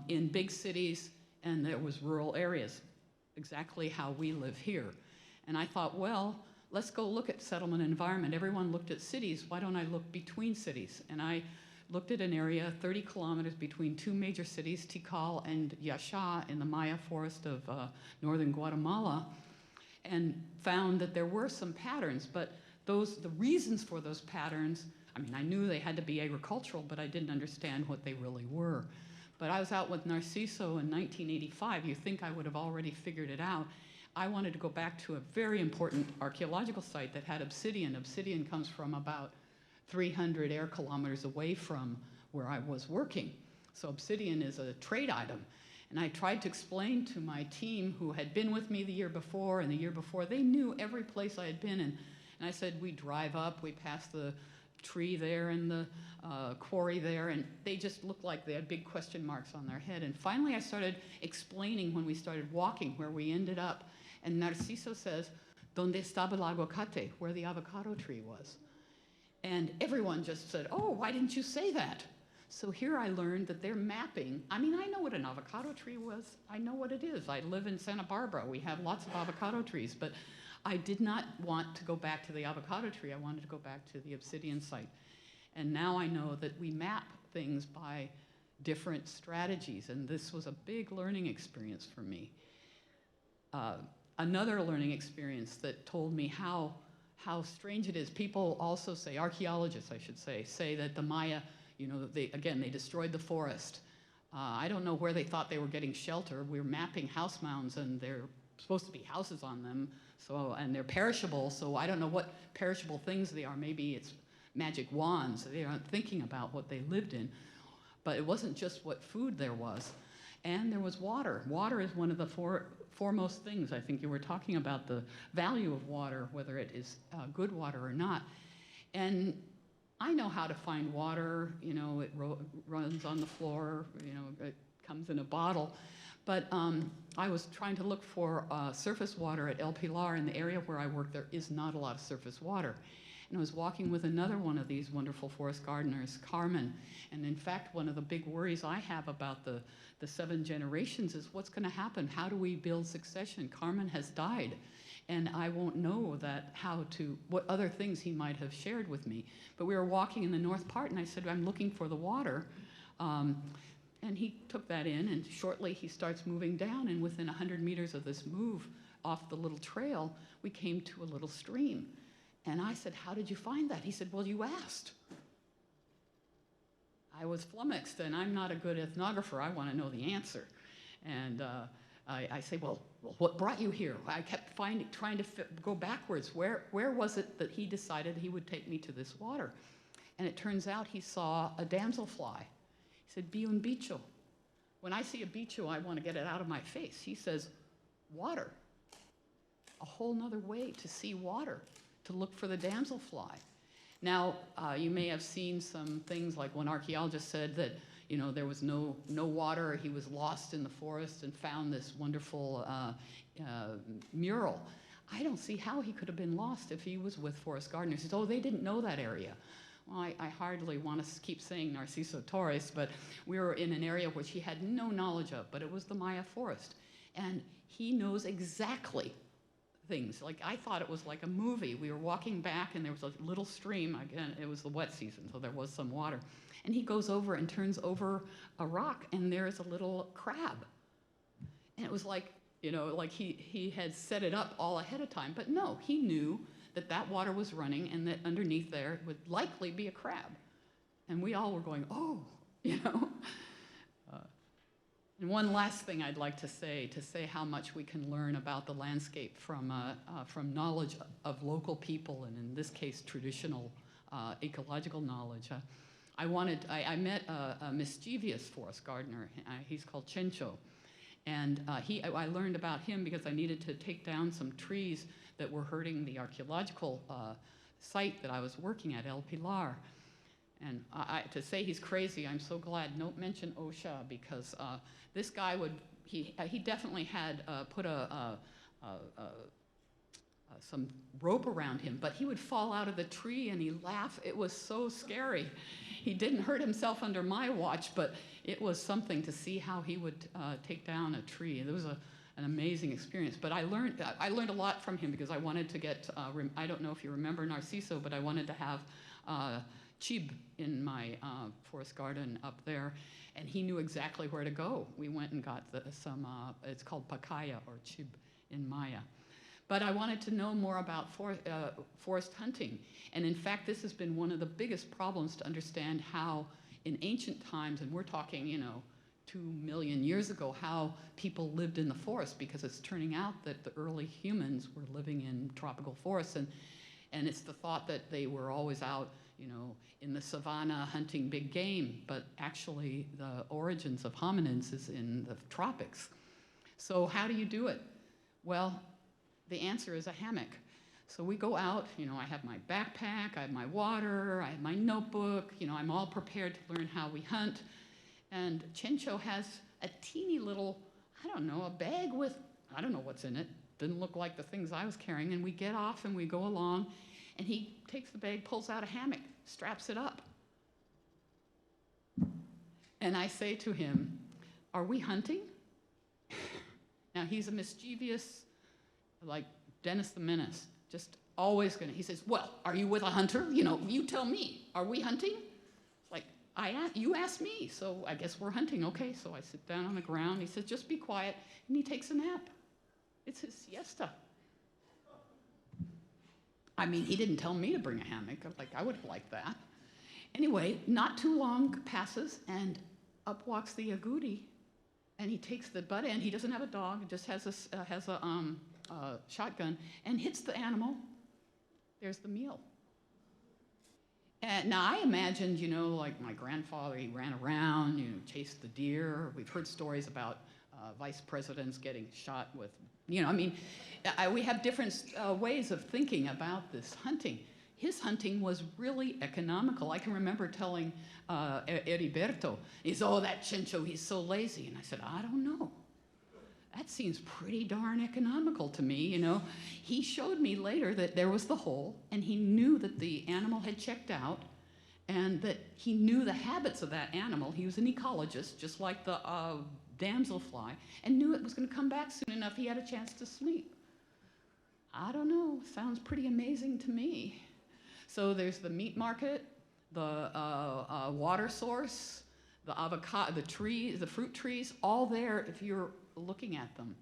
in big cities, and there was rural areas, exactly how we live here. And I thought, well, let's go look at settlement and environment. Everyone looked at cities. Why don't I look between cities? And I looked at an area 30 kilometers between two major cities, Tikal and Yaxha, in the MAIA forest of northern Guatemala, and found that there were some patterns, but the reasons for those patterns, I mean, I knew they had to be agricultural, but I didn't understand what they really were. But I was out with Narciso in 1985. You think I would have already figured it out. I wanted to go back to a very important archaeological site that had obsidian. Obsidian comes from about 300 air kilometers away from where I was working. So obsidian is a trade item. And I tried to explain to my team who had been with me the year before and the year before, they knew every place I had been in. And I said, we drive up, we pass the tree there and the quarry there, and they just looked like they had big question marks on their head. And finally I started explaining when we started walking where we ended up. And Narciso says, ¿Dónde estaba el aguacate? Where the avocado tree was. And everyone just said, oh, why didn't you say that? So here I learned that they're mapping. I mean, I know what an avocado tree was. I know what it is. I live in Santa Barbara. We have lots of avocado trees. But I did not want to go back to the avocado tree. I wanted to go back to the obsidian site. And now I know that we map things by different strategies. And this was a big learning experience for me. Another learning experience that told me how strange it is. People also say, archaeologists I should say that the MAIA, you know, they destroyed the forest. I don't know where they thought they were getting shelter. We're mapping house mounds and they're supposed to be houses on them, and they're perishable, so I don't know what perishable things they are. Maybe it's magic wands. They aren't thinking about what they lived in. But it wasn't just what food there was. And there was water. Water is one of the foremost things. I think you were talking about the value of water, whether it is good water or not. And I know how to find water. You know, it runs on the floor. You know, it comes in a bottle. But I was trying to look for surface water at El Pilar. In the area where I work, there is not a lot of surface water. And I was walking with another one of these wonderful forest gardeners, Carmen. And in fact, one of the big worries I have about the 7 generations is what's going to happen? How do we build succession? Carmen has died. And I won't know what other things he might have shared with me. But we were walking in the north part, and I said, I'm looking for the water. And he took that in, and shortly he starts moving down, and within 100 meters of this move off the little trail, we came to a little stream. And I said, how did you find that? He said, well, you asked. I was flummoxed, and I'm not a good ethnographer. I want to know the answer. And I say, well, what brought you here? I kept trying to go backwards. Where was it that he decided he would take me to this water? And it turns out he saw a damselfly. He said, "Vi un bicho." When I see a bicho, I want to get it out of my face. He says, water. A whole nother way to see water. to look for the damselfly. Now, you may have seen some things like one archaeologist said that, you know, there was no water, he was lost in the forest and found this wonderful mural. I don't see how he could have been lost if he was with forest gardeners. He said, oh, they didn't know that area. Well, I hardly want to keep saying Narciso Torres, but we were in an area which he had no knowledge of, but it was the MAIA forest. And he knows exactly things. Like, I thought it was like a movie. We were walking back and there was a little stream. Again, it was the wet season, so there was some water. And he goes over and turns over a rock and there's a little crab. And it was like, you know, like he had set it up all ahead of time. But no, he knew that that water was running and that underneath there would likely be a crab. And we all were going, oh, you know. And one last thing I'd like to say how much we can learn about the landscape from knowledge of local people, and in this case, traditional ecological knowledge. I met a mischievous forest gardener. He's called Chencho. And I learned about him because I needed to take down some trees that were hurting the archaeological site that I was working at, El Pilar. And to say he's crazy, I'm so glad. Don't mention OSHA, because this guy he definitely had put some rope around him, but he would fall out of the tree and he'd laugh. It was so scary. He didn't hurt himself under my watch, but it was something to see how he would take down a tree. It was an amazing experience. But I learned a lot from him because I wanted to get, I don't know if you remember Narciso, but I wanted to have chib in my forest garden up there, and he knew exactly where to go. We went and got some, it's called pacaya or chib in MAIA. But I wanted to know more about forest hunting. And in fact, this has been one of the biggest problems to understand how in ancient times, and we're talking, you know, 2 million years ago, how people lived in the forest, because it's turning out that the early humans were living in tropical forests. And it's the thought that they were always out, you know, in the savanna hunting big game, but actually the origins of hominids is in the tropics. So how do you do it? Well, the answer is a hammock. So we go out, you know, I have my backpack, I have my water, I have my notebook, you know, I'm all prepared to learn how we hunt. And Chencho has a teeny little, I don't know, a bag with, I don't know what's in it. Didn't look like the things I was carrying. And we get off and we go along, and he takes the bag, pulls out a hammock, straps it up. And I say to him, are we hunting? Now, he's a mischievous, like Dennis the Menace, just always gonna, he says, well, are you with a hunter? You know, you tell me, are we hunting? Like, you asked me, so I guess we're hunting. Okay, so I sit down on the ground. He says, just be quiet, and he takes a nap. It's his siesta. I mean, he didn't tell me to bring a hammock. Like, I would have liked that. Anyway, not too long passes, and up walks the agouti, and he takes the butt end. He doesn't have a dog, just has a shotgun, and hits the animal. There's the meal. And now I imagined, you know, like my grandfather, he ran around, you know, chased the deer. We've heard stories about vice presidents getting shot with, you know, I mean, we have different ways of thinking about this hunting. His hunting was really economical. I can remember telling Heriberto, he said, oh, that Chencho, he's so lazy. And I said, I don't know. That seems pretty darn economical to me, you know. He showed me later that there was the hole, and he knew that the animal had checked out, and that he knew the habits of that animal. He was an ecologist, just like the damselfly, and knew it was going to come back soon enough he had a chance to sleep. I don't know, sounds pretty amazing to me. So there's the meat market, the water source, the avocado, the trees, the fruit trees, all there if you're looking at them.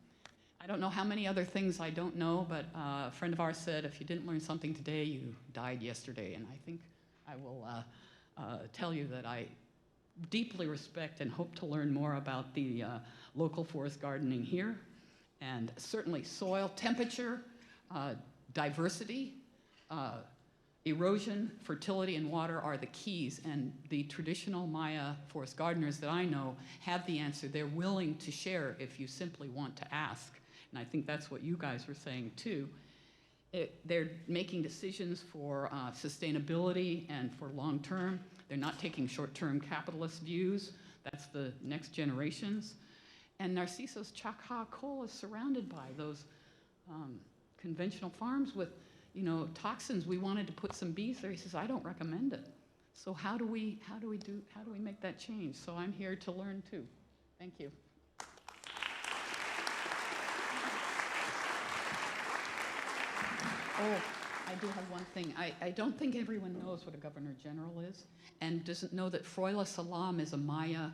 I don't know how many other things I don't know, but a friend of ours said, if you didn't learn something today, you died yesterday. And I think I will tell you that I deeply respect and hope to learn more about the local forest gardening here, and certainly soil temperature, diversity, erosion, fertility, and water are the keys, and the traditional MAIA forest gardeners that I know have the answer. They're willing to share if you simply want to ask, and I think that's what you guys were saying too. they're making decisions for sustainability and for long-term. They're not taking short-term capitalist views. That's the next generations. And Narciso's Chacá coal is surrounded by those conventional farms with, toxins. We wanted to put some bees there. He says, I don't recommend it. So how do we make that change? So I'm here to learn too. Thank you. Oh, I do have one thing. I don't think everyone knows what a governor general is and doesn't know that Froila Salam is a MAIA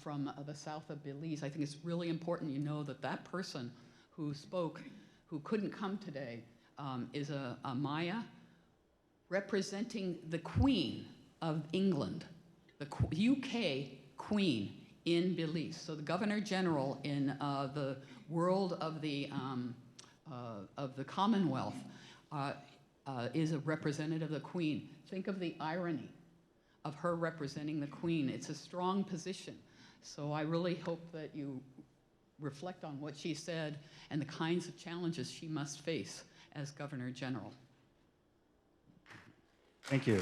from the south of Belize. I think it's really important you know that person who spoke, who couldn't come today, is a MAIA representing the Queen of England, the UK Queen in Belize. So the Governor General in the world of the Commonwealth is a representative of the Queen. Think of the irony of her representing the Queen. It's a strong position. So I really hope that you reflect on what she said and the kinds of challenges she must face as Governor General. Thank you.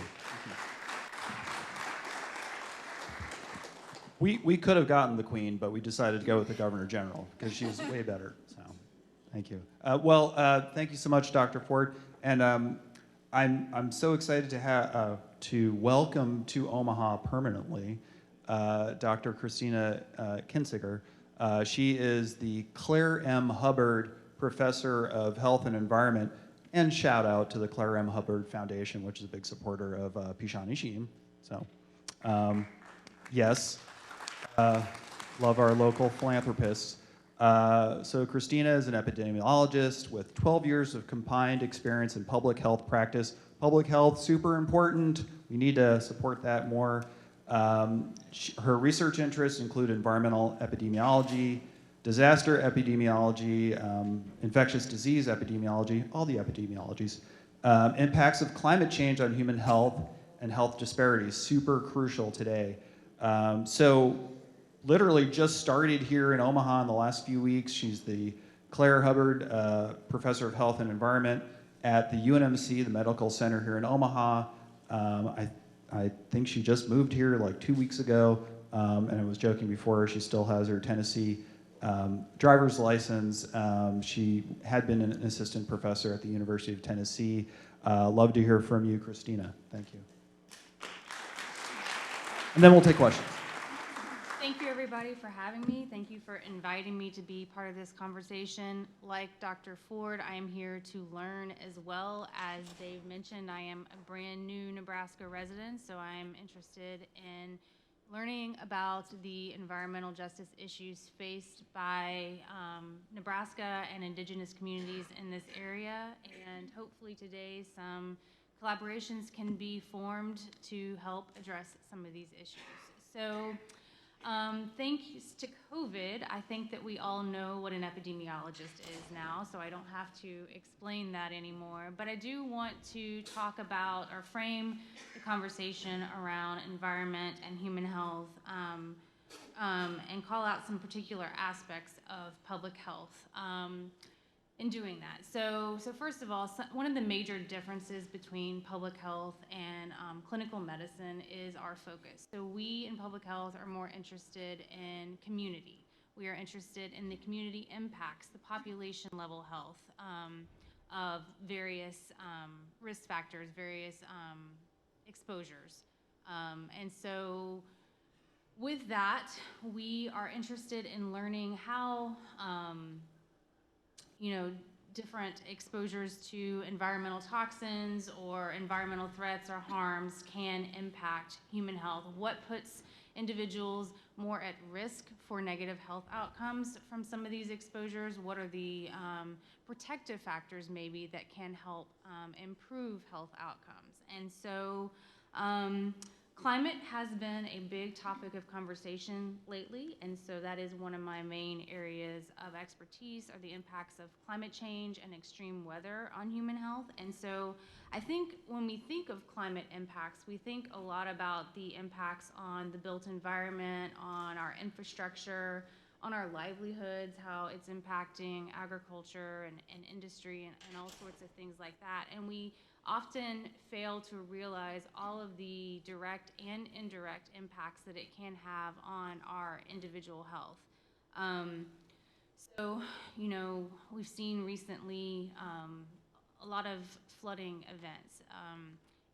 We could have gotten the Queen, but we decided to go with the Governor General because she's way better. So, thank you. Thank you so much, Dr. Ford. And I'm so excited to welcome to Omaha permanently Dr. Kristina Kintziger. She is the Claire M. Hubbard Professor of Health and Environment, and shout out to the Claire M. Hubbard Foundation, which is a big supporter of Pishanishim. So, yes, love our local philanthropists. So Kristina is an epidemiologist with 12 years of combined experience in public health practice. Public health, super important. We need to support that more. Her research interests include environmental epidemiology, disaster epidemiology, infectious disease epidemiology, all the epidemiologies, impacts of climate change on human health and health disparities, super crucial today. So literally just started here in Omaha in the last few weeks. She's the Claire Hubbard Professor of Health and Environment at the UNMC, the medical center here in Omaha. I think she just moved here like 2 weeks ago, and I was joking before, she still has her Tennessee driver's license. She had been an assistant professor at the University of Tennessee. Love to hear from you, Kristina. Thank you. And then we'll take questions. Thank you, everybody, for having me. Thank you for inviting me to be part of this conversation. Like Dr. Ford, I am here to learn as well. As Dave mentioned, I am a brand new Nebraska resident, so I am interested in learning about the environmental justice issues faced by Nebraska and Indigenous communities in this area. And hopefully today some collaborations can be formed to help address some of these issues. So, thanks to COVID, I think that we all know what an epidemiologist is now, so I don't have to explain that anymore. But I do want to talk about or frame the conversation around environment and human health and call out some particular aspects of public health in doing that. So first of all, one of the major differences between public health and clinical medicine is our focus. So we in public health are more interested in community. We are interested in the community impacts, the population level health of various risk factors, various exposures. And so with that, we are interested in learning how different exposures to environmental toxins or environmental threats or harms can impact human health. What puts individuals more at risk for negative health outcomes from some of these exposures? What are the protective factors maybe that can help improve health outcomes? And so climate has been a big topic of conversation lately, and so that is one of my main areas of expertise are the impacts of climate change and extreme weather on human health. And so I think when we think of climate impacts, we think a lot about the impacts on the built environment, on our infrastructure, on our livelihoods, how it's impacting agriculture and industry and all sorts of things like that. And we often fail to realize all of the direct and indirect impacts that it can have on our individual health. So, you know, we've seen recently a lot of flooding events,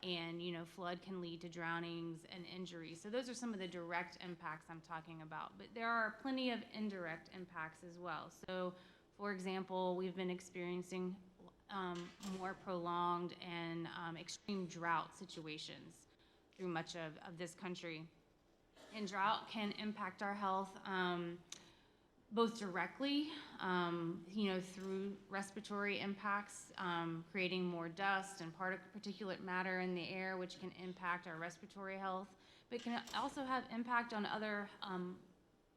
and, you know, flood can lead to drownings and injuries. So those are some of the direct impacts I'm talking about. But there are plenty of indirect impacts as well. So, for example, we've been experiencing more prolonged and extreme drought situations through much of this country. And drought can impact our health both directly, you know, through respiratory impacts, creating more dust and particulate matter in the air, which can impact our respiratory health, but can also have impact on other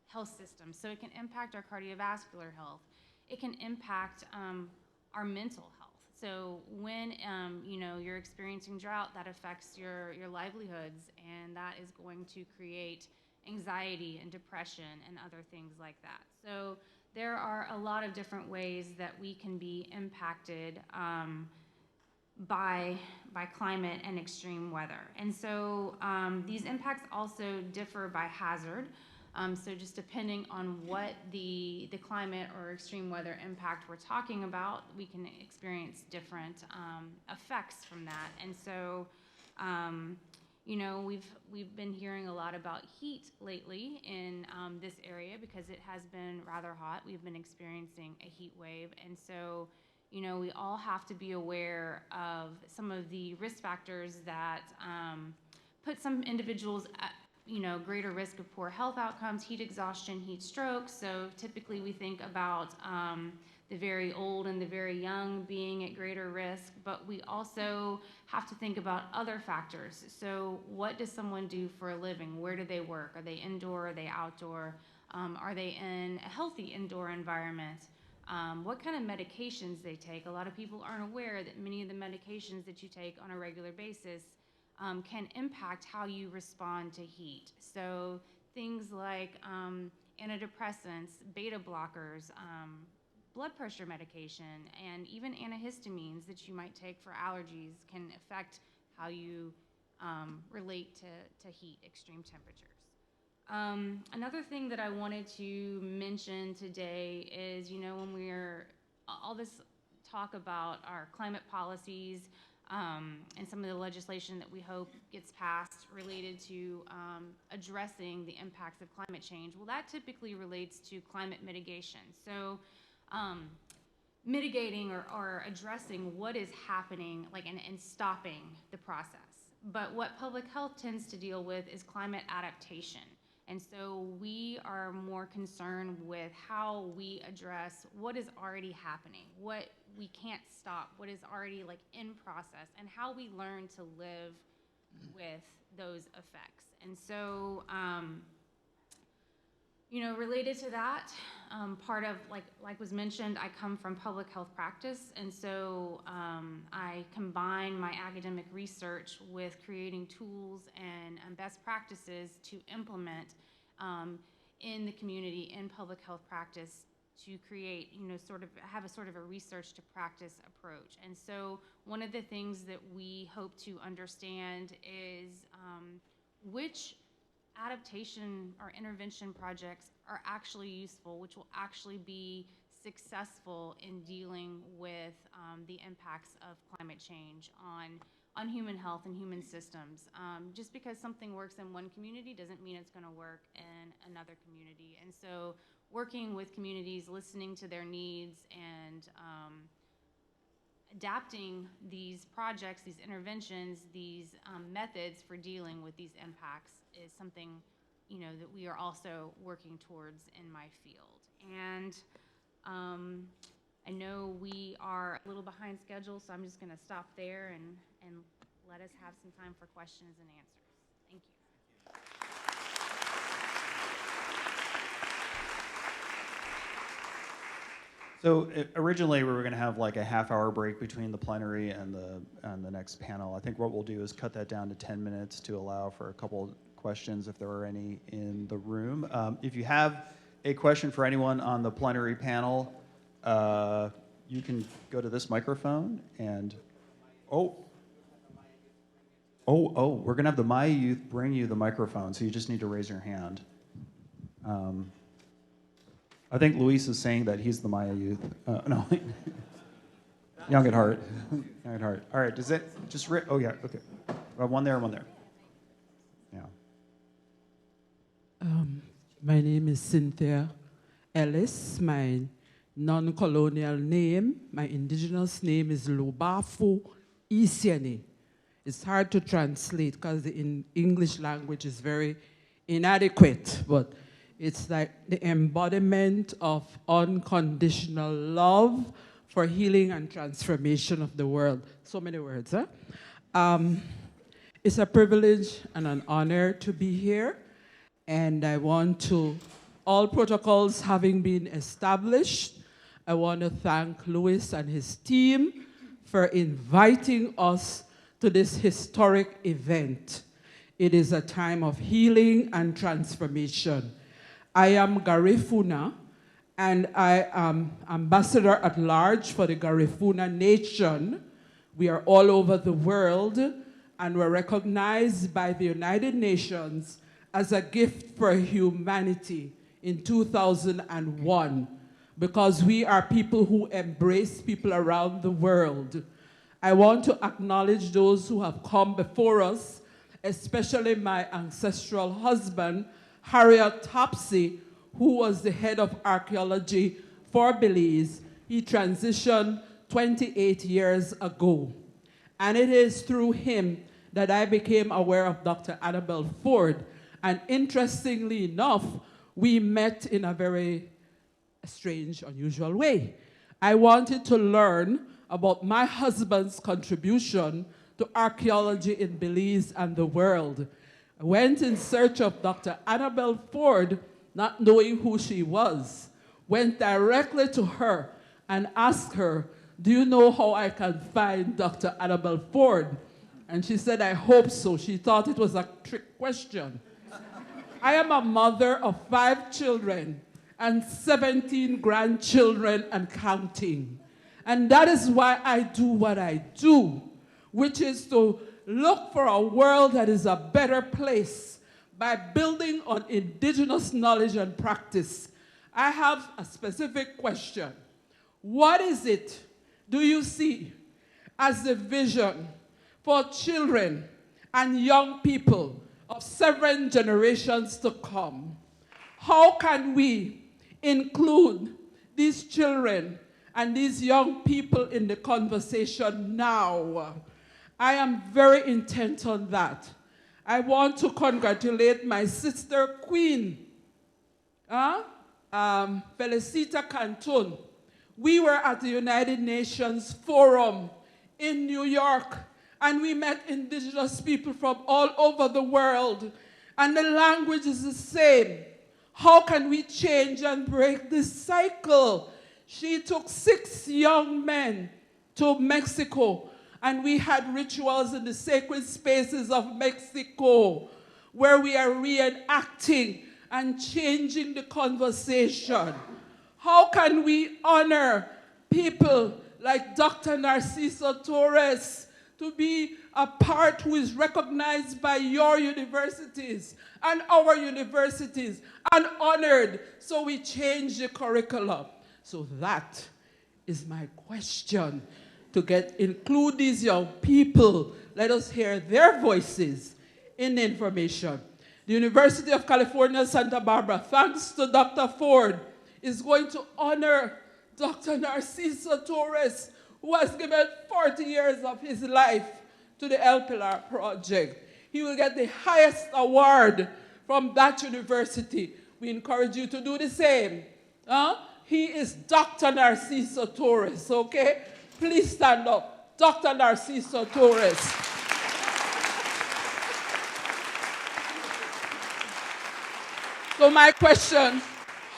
health systems. So it can impact our cardiovascular health. It can impact our mental health. So when you know, you're experiencing drought, that affects your livelihoods, and that is going to create anxiety and depression and other things like that. So there are a lot of different ways that we can be impacted by climate and extreme weather. And so these impacts also differ by hazard. So just depending on what the climate or extreme weather impact we're talking about, we can experience different effects from that. And so you know, we've been hearing a lot about heat lately in this area because it has been rather hot. We've been experiencing a heat wave, and so, you know, we all have to be aware of some of the risk factors that put some individuals at, you know, greater risk of poor health outcomes, heat exhaustion, heat stroke. So typically we think about the very old and the very young being at greater risk, but we also have to think about other factors. So what does someone do for a living? Where do they work? Are they indoor? Are they outdoor? Are they in a healthy indoor environment? What kind of medications they take? A lot of people aren't aware that many of the medications that you take on a regular basis can impact how you respond to heat. So things like antidepressants, beta blockers, blood pressure medication, and even antihistamines that you might take for allergies can affect how you relate to heat, extreme temperatures. Another thing that I wanted to mention today is, you know, when we're all this talk about our climate policies and some of the legislation that we hope gets passed related to addressing the impacts of climate change, well, that typically relates to climate mitigation. So mitigating or addressing what is happening, like, and stopping the process. But what public health tends to deal with is climate adaptation. And so we are more concerned with how we address what is already happening, what we can't stop, what is already like in process, and how we learn to live with those effects. And so, you know, related to that, part of, like was mentioned, I come from public health practice, and so I combine my academic research with creating tools and best practices to implement in the community, in public health practice, to create, you know, have a sort of a research to practice approach. And so one of the things that we hope to understand is which adaptation or intervention projects are actually useful, which will actually be successful in dealing with the impacts of climate change on human health and human systems. Just because something works in one community doesn't mean it's going to work in another community. And so working with communities, listening to their needs, and adapting these projects, these interventions, these methods for dealing with these impacts is something, you know, that we are also working towards in my field. And I know we are a little behind schedule, so I'm just going to stop there and let us have some time for questions and answers. Thank you. So originally we were going to have like a half-hour break between the plenary and the next panel. I think what we'll do is cut that down to 10 minutes to allow for a couple questions if there are any in the room. If you have a question for anyone on the plenary panel, you can go to this microphone and, we're going to have the MAIA youth bring you the microphone, so you just need to raise your hand. I think Luis is saying that he's the MAIA youth. No, young at heart. Young at heart. All right, does it just, oh yeah, okay. One there, one there. Yeah. My name is Cynthia Ellis. My non-colonial name, my indigenous name is Lubafu Isiani. It's hard to translate because the English language is very inadequate, but it's like the embodiment of unconditional love for healing and transformation of the world. So many words, huh? It's a privilege and an honor to be here. And I want to, all protocols having been established, I want to thank Louis and his team for inviting us to this historic event. It is a time of healing and transformation. I am Garifuna, and I am ambassador at large for the Garifuna Nation. We are all over the world, and we're recognized by the United Nations as a gift for humanity in 2001, because we are people who embrace people around the world. I want to acknowledge those who have come before us, especially my ancestral husband, Harriet Topsy, who was the head of archaeology for Belize. He transitioned 28 years ago. And it is through him that I became aware of Dr. Anabel Ford. And interestingly enough, we met in a very strange, unusual way. I wanted to learn about my husband's contribution to archaeology in Belize and the world. I went in search of Dr. Anabel Ford, not knowing who she was. Went directly to her and asked her, do you know how I can find Dr. Anabel Ford? And she said, I hope so. She thought it was a trick question. I am a mother of 5 children and 17 grandchildren and counting. And that is why I do what I do, which is to look for a world that is a better place by building on indigenous knowledge and practice. I have a specific question. What is it do you see as the vision for children and young people of 7 generations to come? How can we include these children and these young people in the conversation now? I am very intent on that. I want to congratulate my sister Queen, Felicita Cantun. We were at the United Nations Forum in New York, and we met indigenous people from all over the world, and the language is the same. How can we change and break this cycle? She took 6 young men to Mexico, and we had rituals in the sacred spaces of Mexico where we are reenacting and changing the conversation. How can we honor people like Dr. Narciso Torres to be a part who is recognized by your universities and our universities and honored, so we change the curriculum? So that is my question, to include these young people. Let us hear their voices in the information. The University of California, Santa Barbara, thanks to Dr. Ford, is going to honor Dr. Narciso Torres, who has given 40 years of his life to the El Pilar project. He will get the highest award from that university. We encourage you to do the same. He is Dr. Narciso Torres, okay? Please stand up. Dr. Narciso Torres. So my question,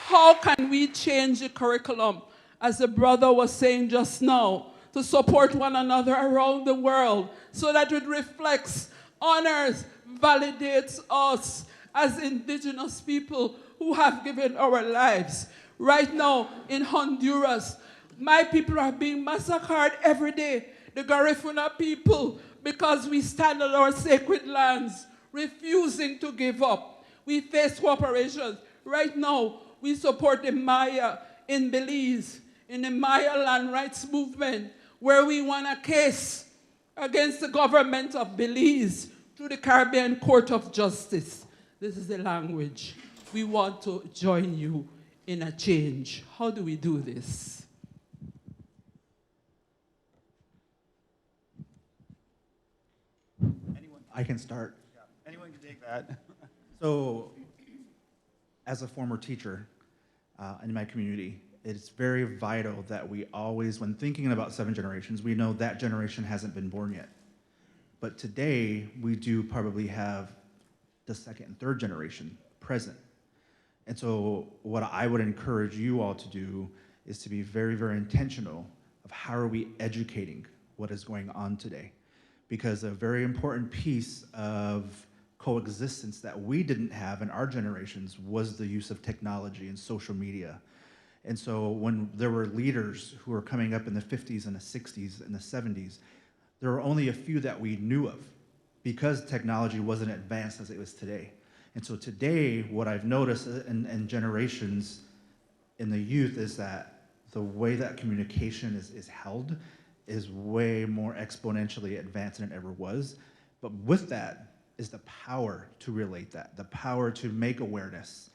how can we change the curriculum, as the brother was saying just now, to support one another around the world so that it reflects, honors, validates us, as indigenous people who have given our lives. Right now in Honduras, my people are being massacred every day, the Garifuna people, because we stand on our sacred lands, refusing to give up. We face corporations. Right now, we support the MAIA in Belize, in the MAIA land rights movement, where we won a case against the government of Belize through the Caribbean Court of Justice. This is the language. We want to join you in a change. How do we do this? I can start. Yeah, anyone can take that. So, as a former teacher in my community, it's very vital that we always, when thinking about 7 generations, we know that generation hasn't been born yet. But today, we do probably have the 2nd and 3rd generation present. And so what I would encourage you all to do is to be very, very intentional of how are we educating what is going on today. Because a very important piece of coexistence that we didn't have in our generations was the use of technology and social media. And so when there were leaders who were coming up in the 50s and the 60s and the 70s, there were only a few that we knew of because technology wasn't advanced as it was today. And so today, what I've noticed in generations in the youth is that the way that communication is held is way more exponentially advanced than it ever was. But with that is the power to relate that, the power to make awareness.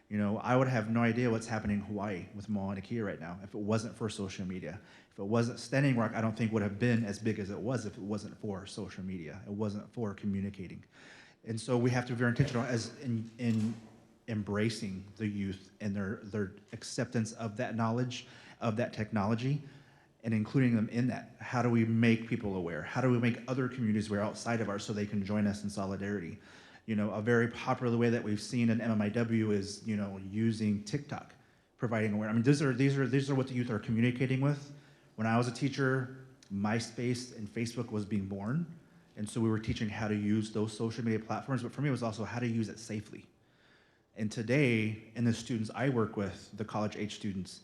You know, I would have no idea what's happening in Hawaii with Mauna Kea right now if it wasn't for social media. If it wasn't, Standing Rock, I don't think would have been as big as it was if it wasn't for social media. It wasn't for communicating. And so we have to be very intentional as in embracing the youth and their acceptance of that knowledge, of that technology, and including them in that. How do we make people aware? How do we make other communities aware outside of ours so they can join us in solidarity? You know, a very popular way that we've seen in MMIW is, you know, using TikTok, providing awareness. I mean, these are what the youth are communicating with. When I was a teacher, MySpace and Facebook was being born. And so we were teaching how to use those social media platforms, but for me it was also how to use it safely. And today, in the students I work with, the college-age students,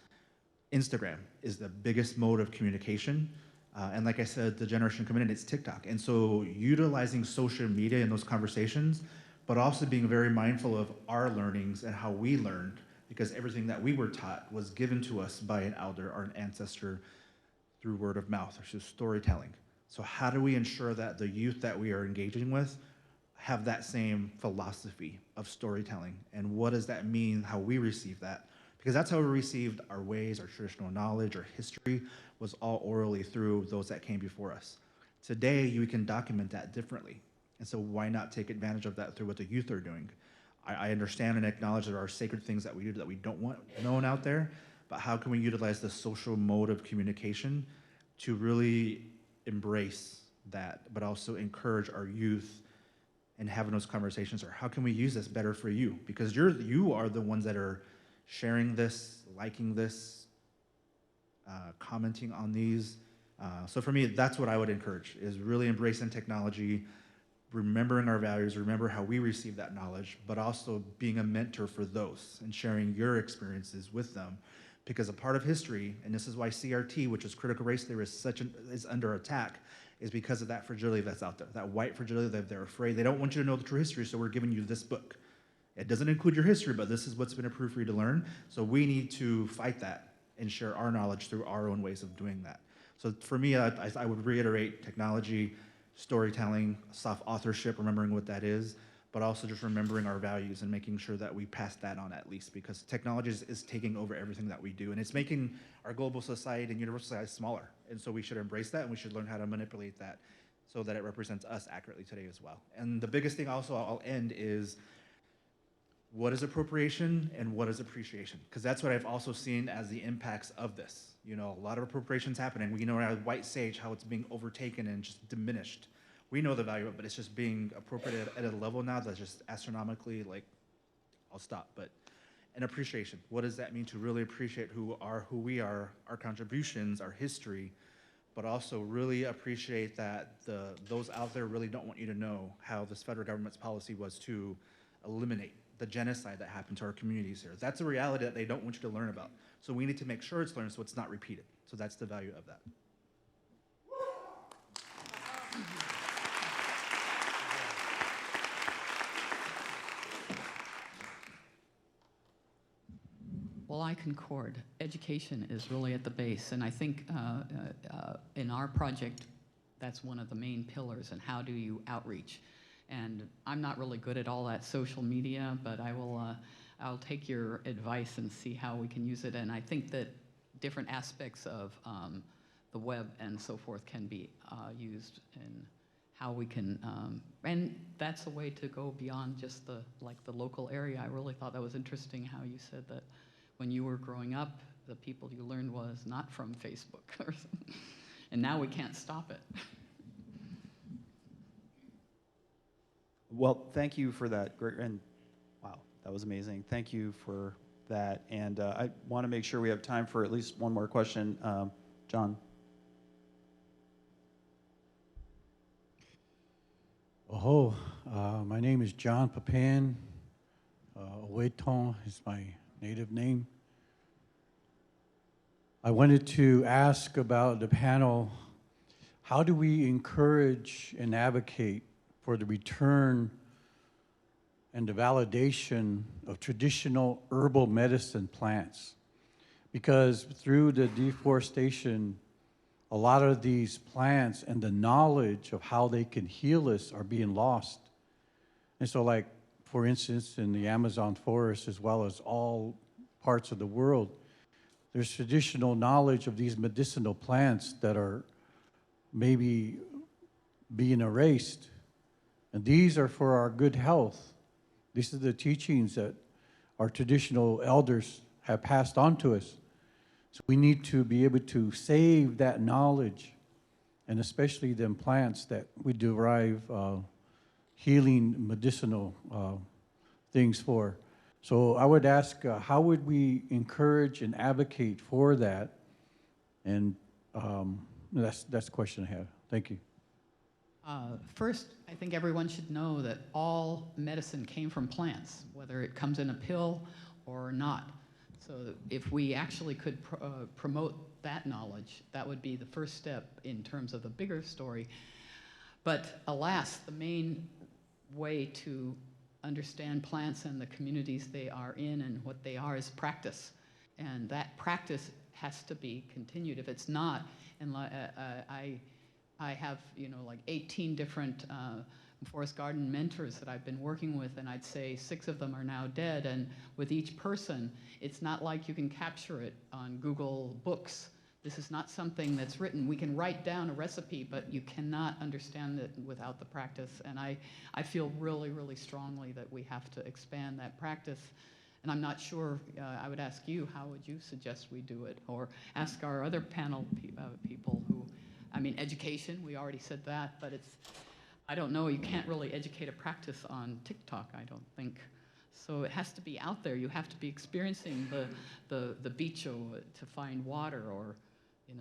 Instagram is the biggest mode of communication. And like I said, the generation coming in, it's TikTok. And so utilizing social media in those conversations, but also being very mindful of our learnings and how we learned, because everything that we were taught was given to us by an elder or an ancestor through word of mouth or through storytelling. So how do we ensure that the youth that we are engaging with have that same philosophy of storytelling? And what does that mean, how we receive that? Because that's how we received our ways, our traditional knowledge, our history was all orally through those that came before us. Today, you can document that differently. And so why not take advantage of that through what the youth are doing? I understand and acknowledge there are sacred things that we do that we don't want known out there, but how can we utilize the social mode of communication to really embrace that, but also encourage our youth in having those conversations? Or how can we use this better for you? Because you are the ones that are sharing this, liking this, commenting on these. So for me, that's what I would encourage, is really embracing technology, remembering our values, remember how we receive that knowledge, but also being a mentor for those and sharing your experiences with them. Because a part of history, and this is why CRT, which is critical race theory, is under attack, is because of that fragility that's out there, that white fragility that they're afraid. They don't want you to know the true history, so we're giving you this book. It doesn't include your history, but this is what's been approved for you to learn. So we need to fight that and share our knowledge through our own ways of doing that. So for me, I would reiterate technology, storytelling, soft authorship, remembering what that is, but also just remembering our values and making sure that we pass that on at least, because technology is taking over everything that we do, and it's making our global society and universal society smaller. And so we should embrace that, and we should learn how to manipulate that so that it represents us accurately today as well. And the biggest thing also I'll end is, what is appropriation and what is appreciation? Because that's what I've also seen as the impacts of this. You know, a lot of appropriations happening. We know around white sage how it's being overtaken and just diminished. We know the value of it, but it's just being appropriated at a level now that's just astronomically, like, I'll stop. But an appreciation. What does that mean to really appreciate who we are, our contributions, our history, but also really appreciate that those out there really don't want you to know how this federal government's policy was to eliminate the genocide that happened to our communities here. That's a reality that they don't want you to learn about. So we need to make sure it's learned so it's not repeated. So that's the value of that. Well, I concord. Education is really at the base, and I think in our project, that's one of the main pillars, and how do you outreach? And I'm not really good at all that social media, but I'll take your advice and see how we can use it, and I think that different aspects of the web and so forth can be used in how we can, and that's a way to go beyond just the local area. I really thought that was interesting how you said that when you were growing up, the people you learned was not from Facebook or something. And now we can't stop it. Well, thank you for that. Great, and wow, that was amazing. Thank you for that. And I want to make sure we have time for at least one more question. John. Oh, my name is John Papan. Oweton is my native name. I wanted to ask about the panel, how do we encourage and advocate for the return and the validation of traditional herbal medicine plants? Because through the deforestation, a lot of these plants and the knowledge of how they can heal us are being lost. And so, like, for instance, in the Amazon forest, as well as all parts of the world, there's traditional knowledge of these medicinal plants that are maybe being erased. And these are for our good health. These are the teachings that our traditional elders have passed on to us. So we need to be able to save that knowledge, and especially them plants that we derive healing medicinal things for. So I would ask, how would we encourage and advocate for that? And that's the question I have. Thank you. First, I think everyone should know that all medicine came from plants, whether it comes in a pill or not. So if we actually could promote that knowledge, that would be the first step in terms of the bigger story. But alas, the main way to understand plants and the communities they are in and what they are is practice. And that practice has to be continued. If it's not, and I have, like 18 different forest garden mentors that I've been working with, and I'd say 6 of them are now dead. And with each person, it's not like you can capture it on Google Books. This is not something that's written. We can write down a recipe, but you cannot understand it without the practice. And I feel really, really strongly that we have to expand that practice. And I'm not sure, I would ask you, how would you suggest we do it? Or ask our other panel people who, education, we already said that, but I don't know, you can't really educate a practice on TikTok, I don't think. So it has to be out there. You have to be experiencing the bicho to find water, or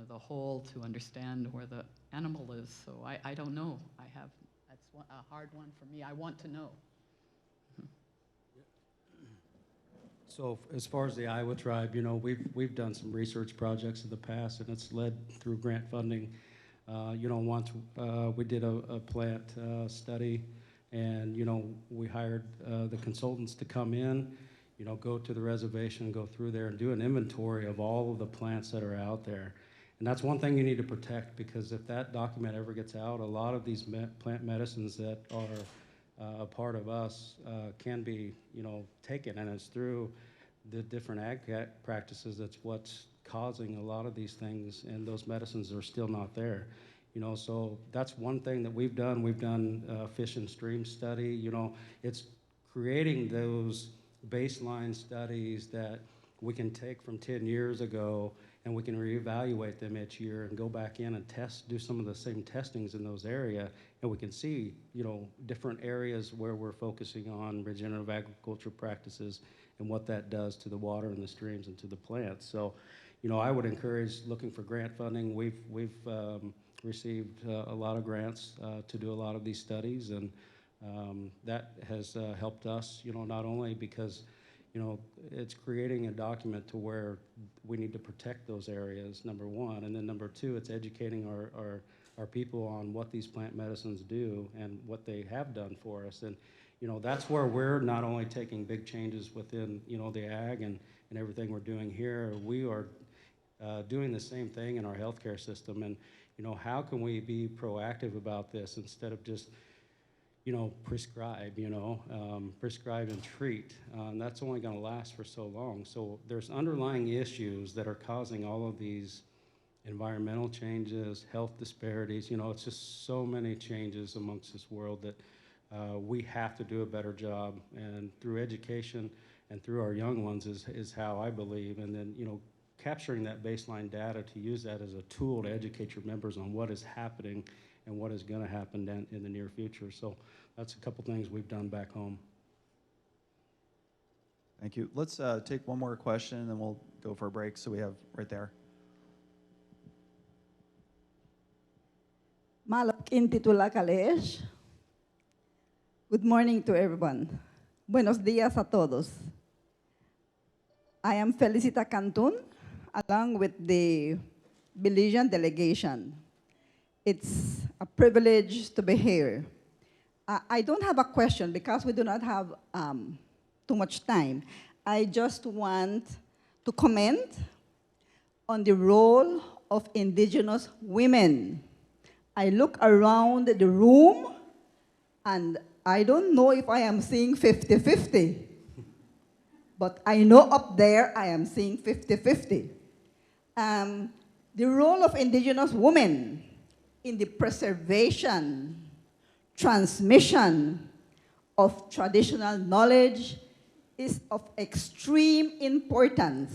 the hole to understand where the animal is. So I don't know. That's a hard one for me. I want to know. So as far as the Iowa tribe, we've done some research projects in the past, and it's led through grant funding. Once we did a plant study, and we hired the consultants to come in, go to the reservation, go through there, and do an inventory of all of the plants that are out there. And that's one thing you need to protect, because if that document ever gets out, a lot of these plant medicines that are a part of us can be, taken, and it's through the different ag practices that's what's causing a lot of these things, and those medicines are still not there. So that's one thing that we've done. We've done fish and stream study. It's creating those baseline studies that we can take from 10 years ago, and we can reevaluate them each year and go back in and do some of the same testings in those areas, and we can see, different areas where we're focusing on regenerative agriculture practices and what that does to the water and the streams and to the plants. So, I would encourage looking for grant funding. We've received a lot of grants to do a lot of these studies, and That has helped us, not only because, it's creating a document to where we need to protect those areas, number one, and then number two, it's educating our people on what these plant medicines do and what they have done for us. And, that's where we're not only taking big changes within, the ag and everything we're doing here, we are doing the same thing in our healthcare system. And, how can we be proactive about this instead of just, prescribe, prescribe and treat. And that's only going to last for so long. So there's underlying issues that are causing all of these environmental changes, health disparities. It's just so many changes amongst this world that we have to do a better job. And through education and through our young ones is how I believe. And then, capturing that baseline data to use that as a tool to educate your members on what is happening and what is going to happen in the near future. So that's a couple things we've done back home. Thank you. Let's take one more question, and then we'll go for a break. So we have right there. Malak intitula Kalesh. Good morning to everyone. Buenos días a todos. I am Felicita Cantun, along with the Belizean delegation. It's a privilege to be here. I don't have a question because we do not have too much time. I just want to comment on the role of Indigenous women. I look around the room and I don't know if I am seeing 50-50, but I know up there I am seeing 50-50. The role of Indigenous women in the preservation, transmission of traditional knowledge is of extreme importance.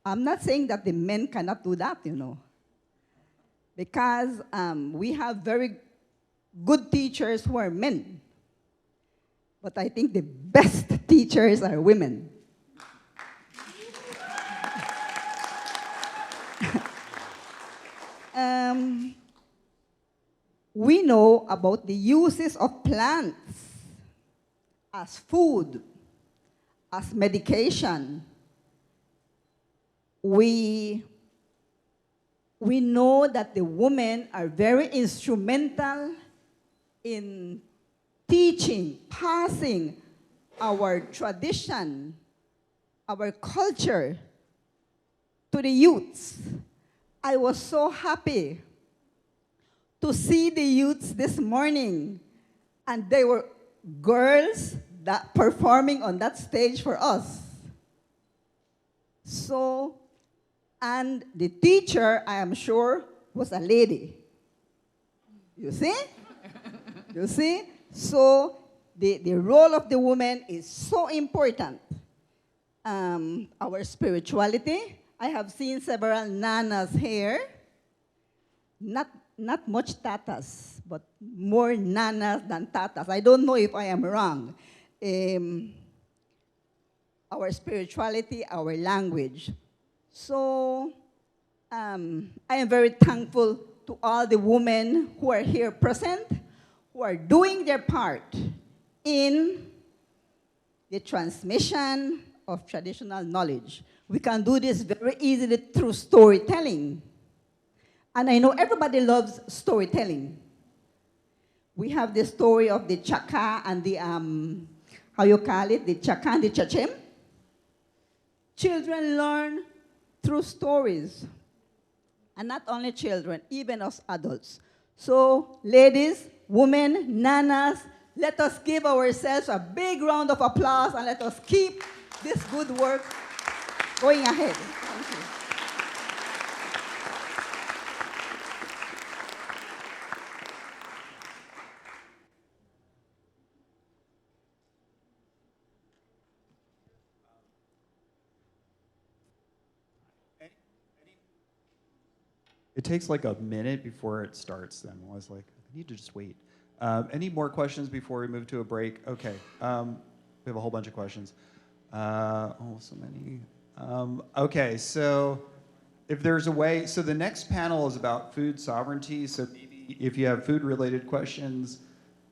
I'm not saying that the men cannot do that, because we have very good teachers who are men. But I think the best teachers are women. We know about the uses of plants as food, as medication. We know that the women are very instrumental in teaching, passing our tradition, our culture to the youths. I was so happy to see the youths this morning, and they were girls that performing on that stage for us. So, and the teacher, I am sure, was a lady. You see? You see? So the role of the woman is so important. Our spirituality. I have seen several nanas here. Not much tatas, but more nanas than tatas. I don't know if I am wrong. Our spirituality, our language. So I am very thankful to all the women who are here present, who are doing their part in the transmission of traditional knowledge. We can do this very easily through storytelling. And I know everybody loves storytelling. We have the story of the Chaka and the, the Chaka and the Chachem. Children learn through stories. And not only children, even us adults. So, ladies, women, nanas, let us give ourselves a big round of applause and let us keep this good work going ahead. Thank you. It takes like a minute before it starts then. I was like, I need to just wait. Any more questions before we move to a break? Okay, we have a whole bunch of questions. So many. Okay, so if there's a way, so the next panel is about food sovereignty. So maybe if you have food-related questions,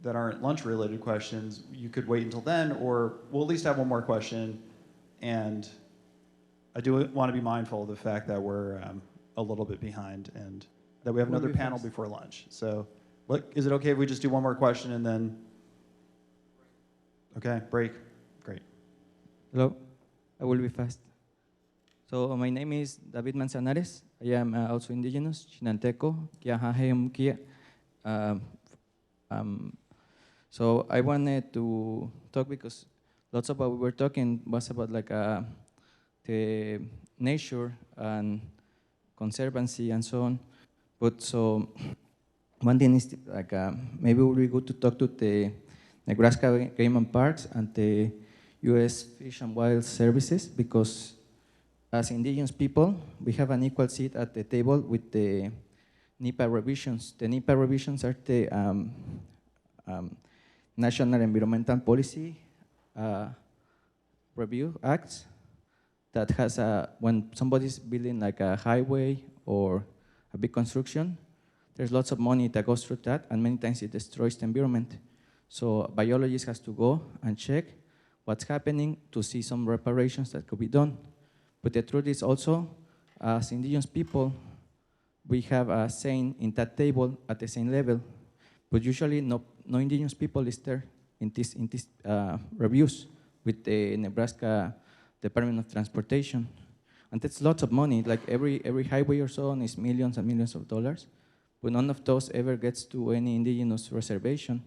that aren't lunch-related questions, you could wait until then, or we'll at least have one more question. And I do want to be mindful of the fact that we're a little bit behind and that we have another panel before lunch. So is it okay if we just do one more question and then? Okay, break. Great. Hello, I will be fast. So my name is David Manzanares. I am also indigenous, Chinanteco, Kiahahe Mukia. So I wanted to talk because lots of what we were talking was about like the nature and conservancy and so on. But so one thing is like maybe it would be good to talk to the Nebraska Game and Parks and the U.S. Fish and Wild Services, because as indigenous people, we have an equal seat at the table with the NEPA revisions. The NEPA revisions are the National Environmental Policy Review Acts that has when somebody's building like a highway or a big construction, there's lots of money that goes through that, and many times it destroys the environment. So biologists has to go and check what's happening to see some reparations that could be done. But the truth is also, as indigenous people, we have a saying in that table at the same level, but usually no indigenous people is there in these reviews with the Nebraska Department of Transportation. And that's lots of money, like every highway or so on is millions and millions of dollars, but none of those ever gets to any indigenous reservation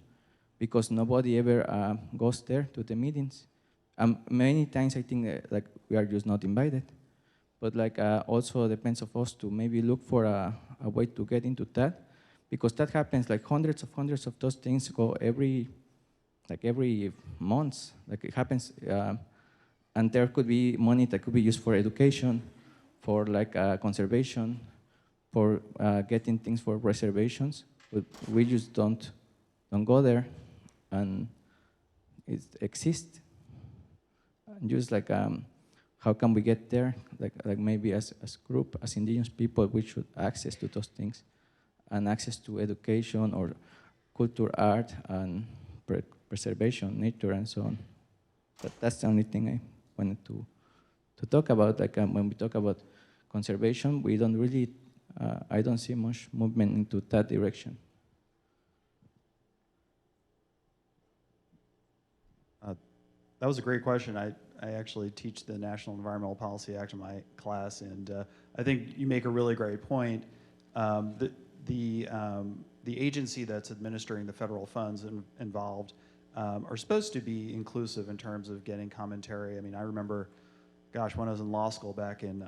because nobody ever goes there to the meetings. Many times I think like we are just not invited, but like also depends of us to maybe look for a way to get into that, because that happens like hundreds of those things go every month, like it happens, and there could be money that could be used for education, for like conservation, for getting things for reservations, but we just don't go there, and it exists. Just like how can we get there? Like maybe as group, as indigenous people, we should access to those things, and access to education or culture, art, and preservation, nature, and so on. But that's the only thing I wanted to talk about. Like when we talk about conservation, we don't really, I don't see much movement into that direction. That was a great question. I actually teach the National Environmental Policy Act in my class, and I think you make a really great point. The agency that's administering the federal funds involved are supposed to be inclusive in terms of getting commentary. I mean, I remember, gosh, when I was in law school back in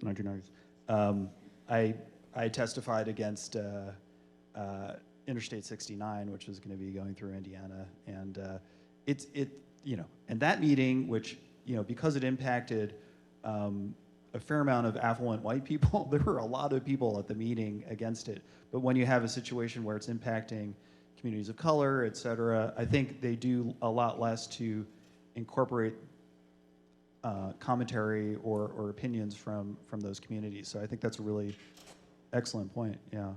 1990s, I testified against Interstate 69, which was going to be going through Indiana, and and that meeting, which, because it impacted a fair amount of affluent white people, there were a lot of people at the meeting against it. But when you have a situation where it's impacting communities of color, et cetera, I think they do a lot less to incorporate commentary or opinions from those communities. So I think that's a really excellent point. Yeah,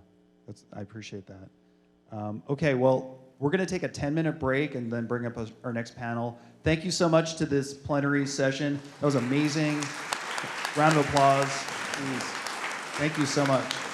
I appreciate that. Okay, well, we're going to take a 10-minute break and then bring up our next panel. Thank you so much to this plenary session. That was amazing. Round of applause, please. Thank you so much.